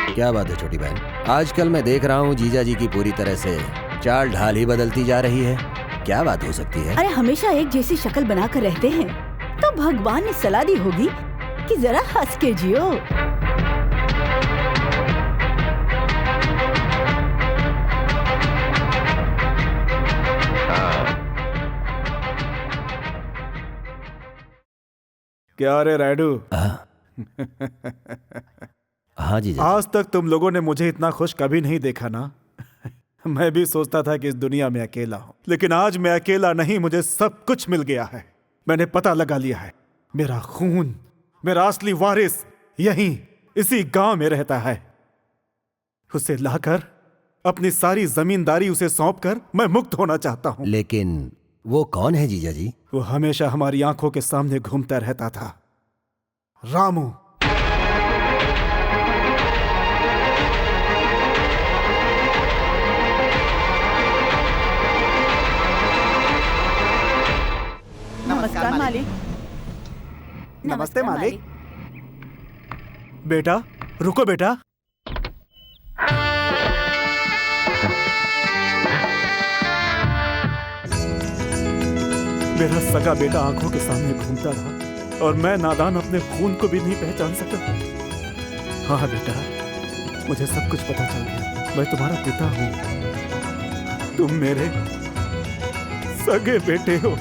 Speaker 8: क्या बात है छोटी बहन? आजकल मैं देख रहा हूँ जीजा जी की पूरी तरह से चाल ढाल ही बदलती जा रही है। क्या बात हो सकती है?
Speaker 7: अरे हमेशा एक जैसी शक्ल बनाकर रहते हैं तो भगवान ने सलाह दी होगी कि जरा हंस के जियो।
Speaker 6: क्या रे रायडू?
Speaker 8: हाँ जीजा।
Speaker 6: आज तक तुम लोगों ने मुझे इतना खुश कभी नहीं देखा ना। मैं भी सोचता था कि इस दुनिया में अकेला हूं, लेकिन आज मैं अकेला नहीं, मुझे सब कुछ मिल गया है। मैंने पता लगा लिया है, मेरा खून, मेरा असली वारिस यहीं इसी गांव में रहता है। उसे लाकर अपनी सारी जमींदारी उसे सौंपकर मैं मुक्त होना चाहता हूं।
Speaker 8: लेकिन वो कौन है जीजा जी?
Speaker 6: वो हमेशा हमारी आंखों के सामने घूमता रहता था, रामू।
Speaker 7: नमस्कार मालिक।
Speaker 6: नमस्ते मालिक। बेटा रुको बेटा। मेरा सगा बेटा आंखों के सामने घूमता रहा और मैं नादान अपने खून को भी नहीं पहचान सका। हाँ बेटा, मुझे सब कुछ पता चल गया। मैं तुम्हारा पिता हूं, तुम मेरे सगे बेटे हो।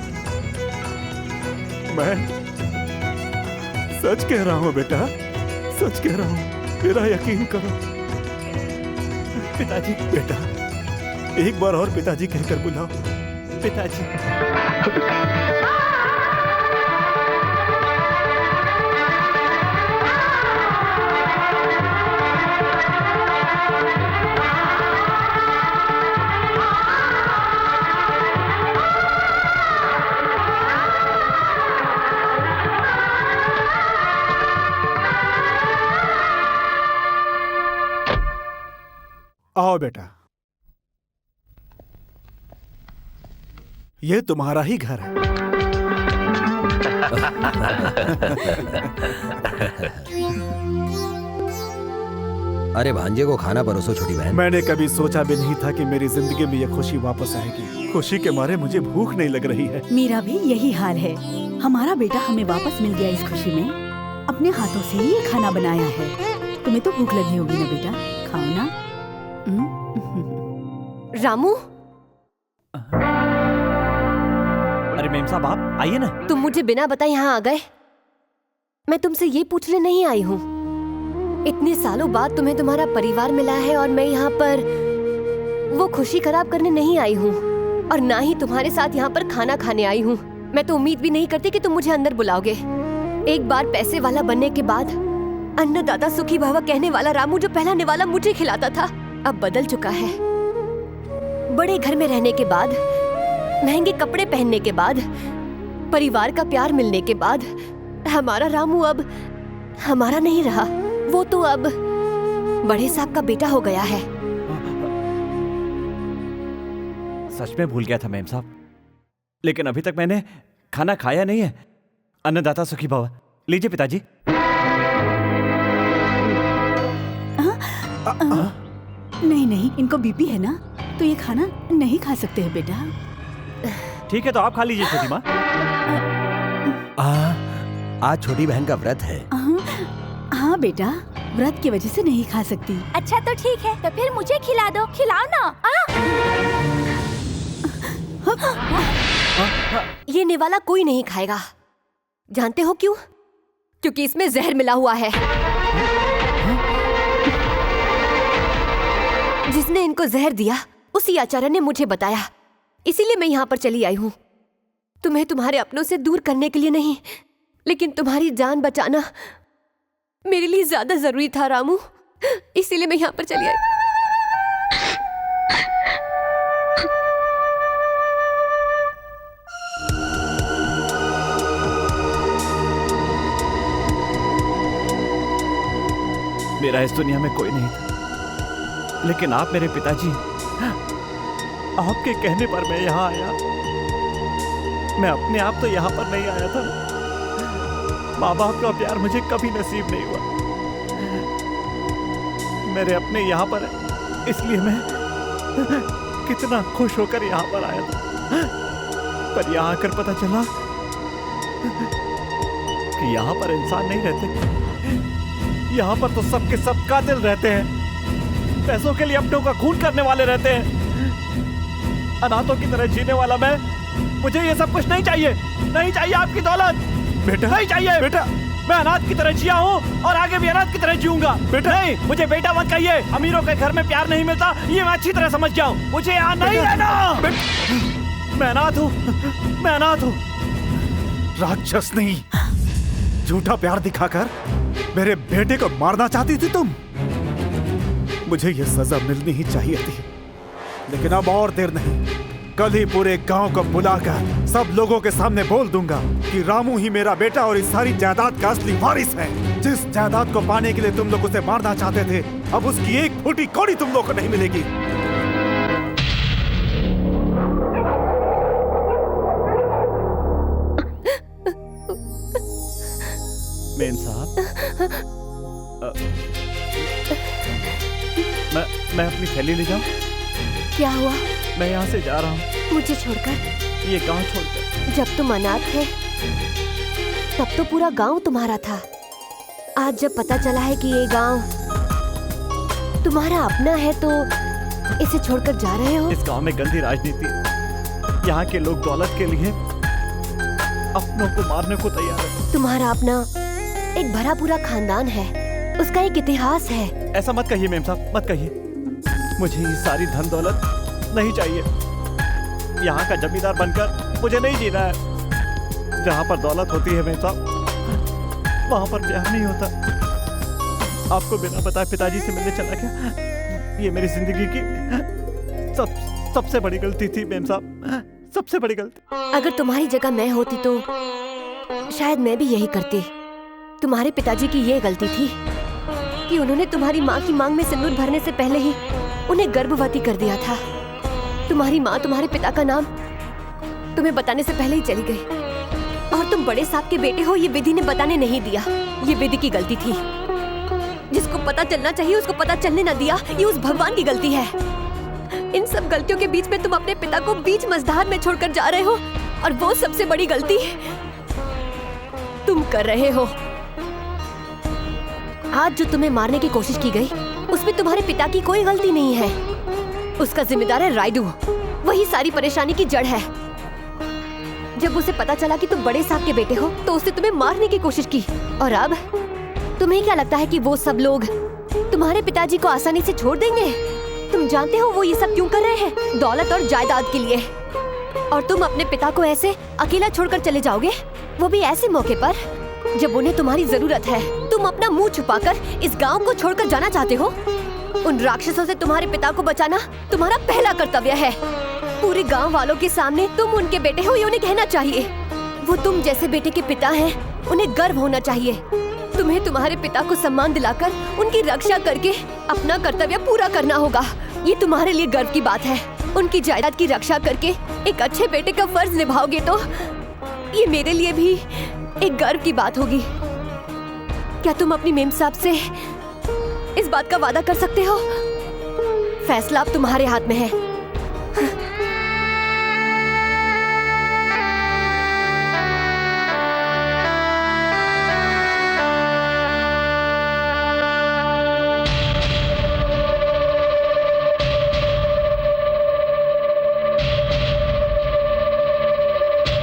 Speaker 6: मैं सच कह रहा हूं बेटा, सच कह रहा हूं, मेरा यकीन करो। पिताजी। बेटा एक बार और पिताजी कहकर बुलाओ। पिताजी। आओ बेटा, ये तुम्हारा ही घर है।
Speaker 8: अरे भांजे को खाना परोसो छोटी बहन।
Speaker 6: मैंने कभी सोचा भी नहीं था कि मेरी जिंदगी में ये खुशी वापस आएगी। खुशी के मारे मुझे भूख नहीं लग रही है।
Speaker 7: मेरा भी यही हाल है। हमारा बेटा हमें वापस मिल गया। इस खुशी में अपने हाथों से ही ये खाना बनाया है। तुम्हें तो भूख लगी होगी ना बेटा, खाओ ना।
Speaker 1: रामू।
Speaker 2: अरे मेम साहब आप आइए ना।
Speaker 1: तुम मुझे बिना बताए यहाँ आ गए। मैं तुमसे ये पूछने नहीं आई हूँ। इतने सालों बाद तुम्हें तुम्हारा परिवार मिला है और मैं यहाँ पर वो खुशी खराब करने नहीं आई हूँ और ना ही तुम्हारे साथ यहाँ पर खाना खाने आई हूँ। मैं तो उम्मीद भी नहीं करती कि तुम मुझे अंदर बुलाओगे। एक बार पैसे वाला बनने के बाद अन्नदाता सुखी भव कहने वाला रामू जो पहला निवाला मुझे खिलाता था, अब बदल चुका है। बड़े घर में रहने के बाद, महंगे कपड़े पहनने के बाद, परिवार का प्यार मिलने के बाद हमारा रामू अब हमारा नहीं रहा। वो तो अब बड़े साहब का बेटा हो गया है।
Speaker 2: सच में भूल गया था मेम साहब। लेकिन अभी तक मैंने खाना खाया नहीं है। अन्नदाता सुखी भव। लीजिए पिताजी।
Speaker 7: नहीं नहीं, इनको बीपी है ना, तो ये खाना नहीं खा सकते हैं बेटा।
Speaker 2: ठीक है, तो आप खा लीजिए छोटी माँ।
Speaker 8: आज छोटी बहन का व्रत है।
Speaker 7: हाँ बेटा, व्रत की वजह से नहीं खा सकती।
Speaker 10: अच्छा तो ठीक है, तो फिर मुझे खिला दो, खिलाओ ना।
Speaker 1: ये निवाला कोई नहीं खाएगा। जानते हो क्यों? क्योंकि इसमें जहर मिला हुआ है। जिसने इनको जहर दिया उसी आचार्य ने मुझे बताया, इसीलिए मैं यहाँ पर चली आई हूँ। तुम्हें तुम्हारे अपनों से दूर करने के लिए नहीं, लेकिन तुम्हारी जान बचाना मेरे लिए ज्यादा जरूरी था रामू, इसीलिए मैं यहाँ पर चली आई।
Speaker 2: मेरा इस दुनिया में कोई नहीं था, लेकिन आप मेरे पिताजी, आपके कहने पर मैं यहाँ आया। मैं अपने आप तो यहाँ पर नहीं आया था। माँ बाप का प्यार मुझे कभी नसीब नहीं हुआ। मेरे अपने यहाँ पर है, इसलिए मैं कितना खुश होकर यहाँ पर आया था। पर यहाँ आकर पता चला कि यहाँ पर इंसान नहीं रहते। यहाँ पर तो सबके सब कातिल रहते हैं। पैसों के लिए अपनों का खून करने वाले रहते हैं। अनाथों की तरह जीने वाला मैं, मुझे ये सब कुछ नहीं चाहिए। नहीं चाहिए आपकी दौलत बेटा, नहीं चाहिए बेटा। मैं अनाथ की तरह जिया हूँ और आगे भी अनाथ की तरह जीऊंगा बेटा। नहीं, मुझे बेटा मत कहिए। अमीरों के घर में प्यार नहीं मिलता, ये मैं अच्छी तरह समझ गया हूँ। मुझे यहाँ नहीं रहना। मैं अनाथ हूँ, मैं अनाथ हूँ।
Speaker 6: राक्षस नहीं, झूठा प्यार दिखाकर मेरे बेटे को मारना चाहती थी तुम। मुझे ये सजा मिलनी ही चाहिए थी, लेकिन अब और देर नहीं। कल ही पूरे गांव को बुलाकर सब लोगों के सामने बोल दूंगा कि रामू ही मेरा बेटा और इस सारी जायदाद का असली वारिस है। जिस जायदाद को पाने के लिए तुम लोग उसे मारना चाहते थे, अब उसकी एक फूटी कौड़ी तुम लोग को नहीं मिलेगी।
Speaker 2: मेम साहब, मैं अपनी थैली ले जाऊं?
Speaker 1: क्या हुआ?
Speaker 2: मैं यहाँ से जा रहा हूँ।
Speaker 1: मुझे छोड़कर?
Speaker 2: ये गांव छोड़कर।
Speaker 1: जब तुम अनाथ थे तब तो पूरा गांव तुम्हारा था। आज जब पता चला है कि ये गांव तुम्हारा अपना है तो इसे छोड़कर जा रहे हो?
Speaker 2: इस गांव में गंदी राजनीति। यहाँ के लोग दौलत के लिए अपनों को मारने को तैयार है।
Speaker 1: तुम्हारा अपना एक भरा पूरा खानदान है, उसका एक इतिहास है।
Speaker 2: ऐसा मत कहिए मेम साहब, मत कहिए। मुझे ये सारी धन दौलत नहीं चाहिए। यहाँ का जमींदार बनकर मुझे नहीं जीना है। जहाँ पर दौलत होती है मेम साहब, वहाँ पर प्यार नहीं होता। आपको बिना बताए पिताजी से मिलने चला गया। ये मेरी जिंदगी की सबसे बड़ी गलती थी मेम साहब, सबसे बड़ी गलती।
Speaker 1: अगर तुम्हारी जगह मैं होती तो शायद मैं भी यही करती। तुम्हारे पिताजी की ये गलती थी कि उन्होंने तुम्हारी माँ की मांग में सिंदूर भरने से पहले ही उन्हें गर्भवती कर दिया था। तुम्हारी माँ तुम्हारे पिता का नाम तुम्हें बताने से पहले ही चली गई और तुम बड़े साहब के बेटे हो, ये विधि ने बताने नहीं दिया। ये विधि की गलती थी। जिसको पता चलना चाहिए उसको पता चलने न दिया, ये उस भगवान की गलती है। इन सब गलतियों के बीच में तुम अपने पिता को बीच मझधार में छोड़कर जा रहे हो और वो सबसे बड़ी गलती तुम कर रहे हो। आज जो तुम्हें मारने की कोशिश की गई उसमें तुम्हारे पिता की कोई गलती नहीं है। उसका जिम्मेदार है रायडू, वही सारी परेशानी की जड़ है। जब उसे पता चला कि तुम बड़े साहब के बेटे हो तो उसने तुम्हें मारने की कोशिश की। और अब तुम्हें क्या लगता है कि वो सब लोग तुम्हारे पिताजी को आसानी से छोड़ देंगे? तुम जानते हो वो ये सब क्यों कर रहे हैं? दौलत और जायदाद के लिए। और तुम अपने पिता को ऐसे अकेला छोड़कर चले जाओगे, वो भी ऐसे मौके पर जब उन्हें तुम्हारी जरूरत है। तुम अपना मुंह छुपाकर इस गांव को छोड़कर जाना चाहते हो? उन राक्षसों से तुम्हारे पिता को बचाना तुम्हारा पहला कर्तव्य है। पूरे गांव वालों के सामने तुम उनके बेटे हो ये उन्हें कहना चाहिए। वो तुम जैसे बेटे के पिता हैं, उन्हें गर्व होना चाहिए। तुम्हें तुम्हारे पिता को सम्मान दिलाकर उनकी रक्षा करके अपना कर्तव्य पूरा करना होगा। ये तुम्हारे लिए गर्व की बात है। उनकी जायदाद की रक्षा करके एक अच्छे बेटे का फर्ज निभाओगे तो ये मेरे लिए भी एक गर्व की बात होगी। क्या तुम अपनी मेम साहब से इस बात का वादा कर सकते हो? फैसला अब तुम्हारे हाथ में है।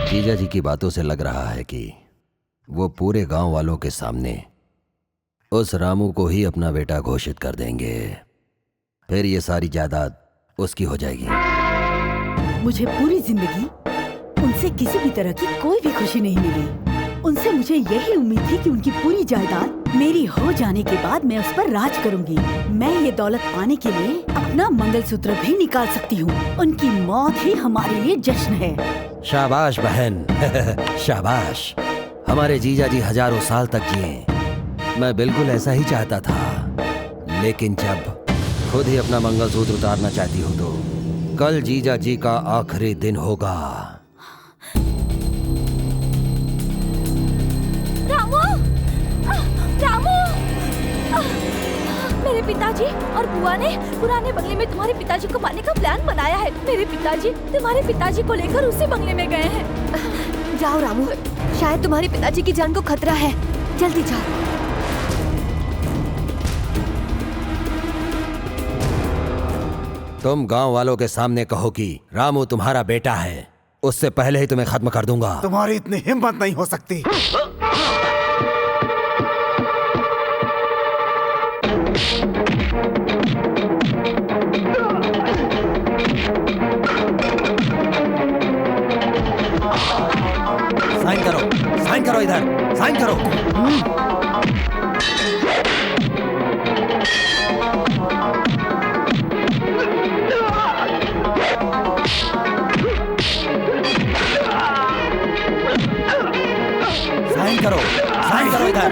Speaker 8: जीजा जी की बातों से लग रहा है कि वो पूरे गांव वालों के सामने उस रामू को ही अपना बेटा घोषित कर देंगे। फिर ये सारी जायदाद उसकी हो जाएगी।
Speaker 7: मुझे पूरी जिंदगी उनसे किसी भी तरह की कोई भी खुशी नहीं मिली। उनसे मुझे यही उम्मीद थी कि उनकी पूरी जायदाद मेरी हो जाने के बाद मैं उस पर राज करूंगी। मैं ये दौलत पाने के लिए अपना मंगलसूत्र भी निकाल सकती हूँ। उनकी मौत ही हमारे लिए जश्न है।
Speaker 8: शाबाश बहन शाबाश। हमारे जीजा जी हजारों साल तक जिए। मैं बिल्कुल ऐसा ही चाहता था, लेकिन जब खुद ही अपना मंगलसूत्र उतारना चाहती हो तो कल जीजा जी का आखिरी दिन होगा।
Speaker 10: रामू! रामू! मेरे पिताजी और बुआ ने पुराने बंगले में तुम्हारे पिताजी को मारने का प्लान बनाया है। मेरे पिताजी तुम्हारे पिताजी को लेकर उसी बंगले में गए हैं।
Speaker 1: जाओ रामू, शायद तुम्हारे पिताजी की जान को खतरा है। जल्दी जाओ।
Speaker 8: तुम गांव वालों के सामने कहो कि रामू तुम्हारा बेटा है, उससे पहले ही तुम्हें खत्म कर दूंगा।
Speaker 6: तुम्हारी इतनी हिम्मत नहीं हो सकती।
Speaker 8: साइन करो इधर, साइन करो। साइन करो इधर।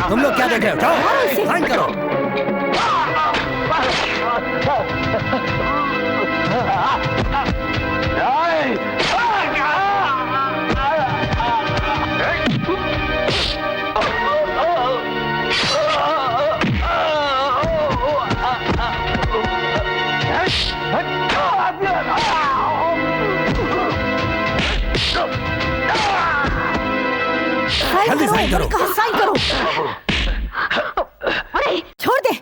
Speaker 8: तुम लोग क्या देख रहे हो? जाओ साइन करो। जल्दी साइन करो।
Speaker 7: साइन करो। छोड़ दे।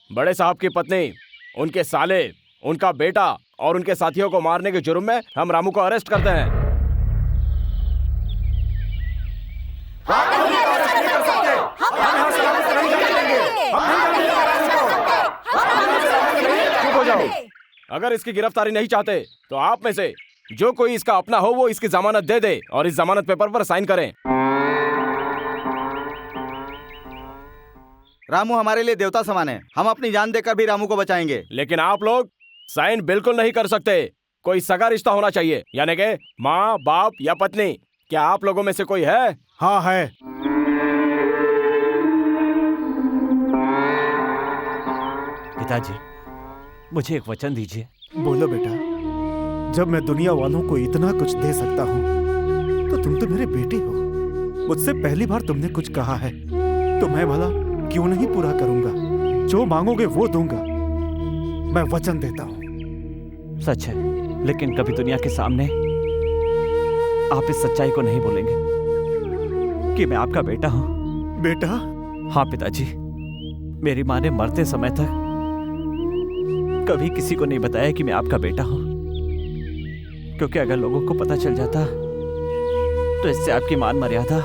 Speaker 11: बड़े साहब की पत्नी, उनके साले, उनका बेटा और उनके साथियों को मारने के जुर्म में हम रामू को अरेस्ट करते हैं। चुप हो जाओ। अगर इसकी गिरफ्तारी नहीं चाहते तो आप में से जो कोई इसका अपना हो वो इसकी जमानत दे दे और इस जमानत पेपर पर साइन करें।
Speaker 4: रामू हमारे लिए देवता समान है। हम अपनी जान देकर भी रामू को बचाएंगे।
Speaker 11: लेकिन आप लोग साइन बिल्कुल नहीं कर सकते। कोई सगा रिश्ता होना चाहिए, यानी कि माँ, बाप या पत्नी। क्या आप लोगों में से कोई है?
Speaker 6: हाँ है।
Speaker 2: पिताजी, मुझे एक वचन दीजिए।
Speaker 6: बोलो बेटा। जब मैं दुनिया वालों को इतना कुछ दे सकता हूँ तो तुम तो मेरे बेटे हो। मुझसे पहली बार तुमने कुछ कहा है तो मैं भला क्यों नहीं पूरा करूंगा। जो मांगोगे वो दूंगा, मैं वचन देता हूँ।
Speaker 2: सच है, लेकिन कभी दुनिया के सामने आप इस सच्चाई को नहीं बोलेंगे कि मैं आपका बेटा हूँ।
Speaker 6: बेटा?
Speaker 2: हाँ पिताजी, मेरी माँ ने मरते समय तक कभी किसी को नहीं बताया कि मैं आपका बेटा हूँ, क्योंकि अगर लोगों को पता चल जाता तो इससे आपकी मान मर्यादा,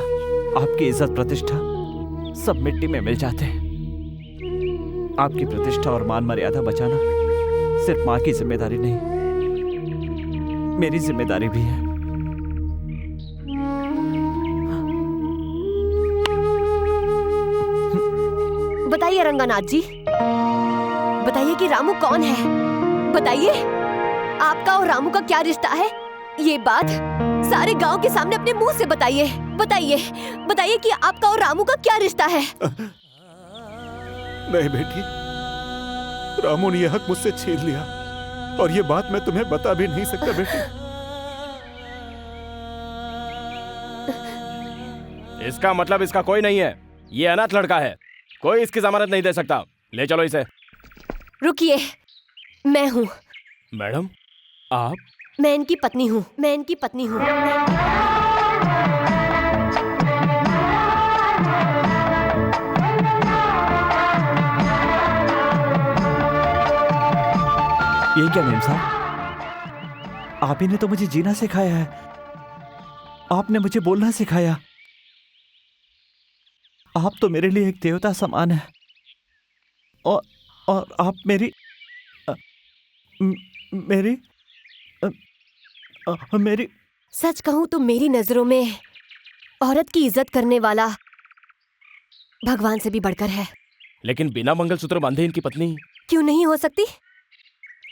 Speaker 2: आपकी इज्जत प्रतिष्ठा सब मिट्टी में मिल जाते। आपकी प्रतिष्ठा और मान मर्यादा बचाना सिर्फ माँ की जिम्मेदारी नहीं, मेरी जिम्मेदारी भी है।
Speaker 1: बताइए रंगानाथ जी, बताइए कि रामू कौन है। बताइए आपका और रामू का क्या रिश्ता है। ये बात सारे गांव के सामने अपने मुंह से बताइए। बताइए बताइए कि आपका और रामू का क्या रिश्ता है।
Speaker 6: नहीं बेटी, रामू ने यह हक मुझसे छीन लिया और ये बात मैं तुम्हें बता भी नहीं सकता बेटी।
Speaker 11: इसका मतलब इसका कोई नहीं है। ये अनाथ लड़का है, कोई इसकी जमानत नहीं दे सकता। ले चलो इसे।
Speaker 1: रुकिए, मैं हूँ।
Speaker 11: मैडम आप?
Speaker 1: मैं इनकी पत्नी हूँ। मैं इनकी पत्नी हूँ।
Speaker 2: ये क्या मेम साहब, आप ही ने तो मुझे जीना सिखाया है। आपने मुझे बोलना सिखाया। आप तो मेरे लिए एक देवता समान है और आप मेरी
Speaker 1: सच कहूँ तो मेरी नजरों में औरत की इज्जत करने वाला भगवान से भी बढ़कर है।
Speaker 11: लेकिन बिना मंगलसूत्र बांधे इनकी पत्नी
Speaker 1: क्यों नहीं हो सकती?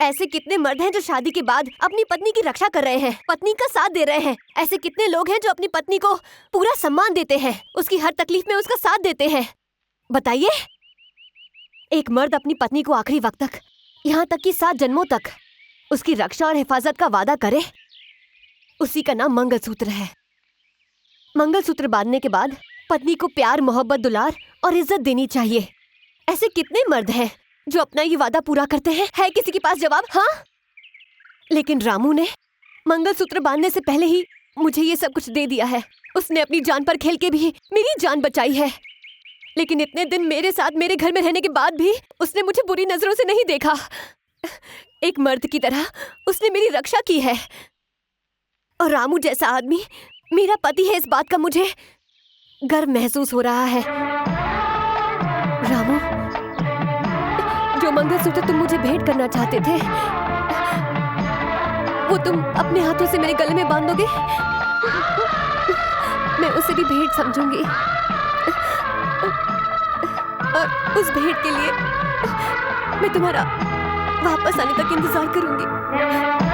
Speaker 1: ऐसे कितने मर्द हैं जो शादी के बाद अपनी पत्नी की रक्षा कर रहे हैं, पत्नी का साथ दे रहे हैं। ऐसे कितने लोग हैं जो अपनी पत्नी को पूरा सम्मान देते हैं, उसकी हर तकलीफ में उसका साथ देते हैं। बताइए, एक मर्द अपनी पत्नी को आखिरी वक्त तक, यहाँ तक कि 7 जन्मों तक उसकी रक्षा और हिफाजत का वादा करे, उसी का नाम मंगलसूत्र है। मंगलसूत्र बांधने के बाद पत्नी को प्यार, मोहब्बत, दुलार और इज्जत देनी चाहिए। ऐसे कितने मर्द हैं जो अपना ये वादा पूरा करते हैं? है किसी के पास जवाब? हाँ? लेकिन रामू ने मंगलसूत्र बांधने से पहले ही मुझे ये सब कुछ दे दिया है। उसने अपनी जान पर खेल के भी मेरी जान बचाई है। लेकिन इतने दिन मेरे साथ मेरे घर में रहने के बाद भी उसने मुझे बुरी नजरों से नहीं देखा। एक मर्द की तरह उसने मेरी रक्षा की है। और रामू जैसा आदमी मेरा पति है, इस बात का मुझे गर्व महसूस हो रहा है। रामू, जो मंगलसूत्र तुम मुझे भेंट करना चाहते थे, वो तुम अपने हाथों से मेरे गले में बांधोगे? मैं उसे भी भेंट समझूंगी और उस भेंट के लिए मैं तुम्हारा वापस आने तक इंतजार करूंगी।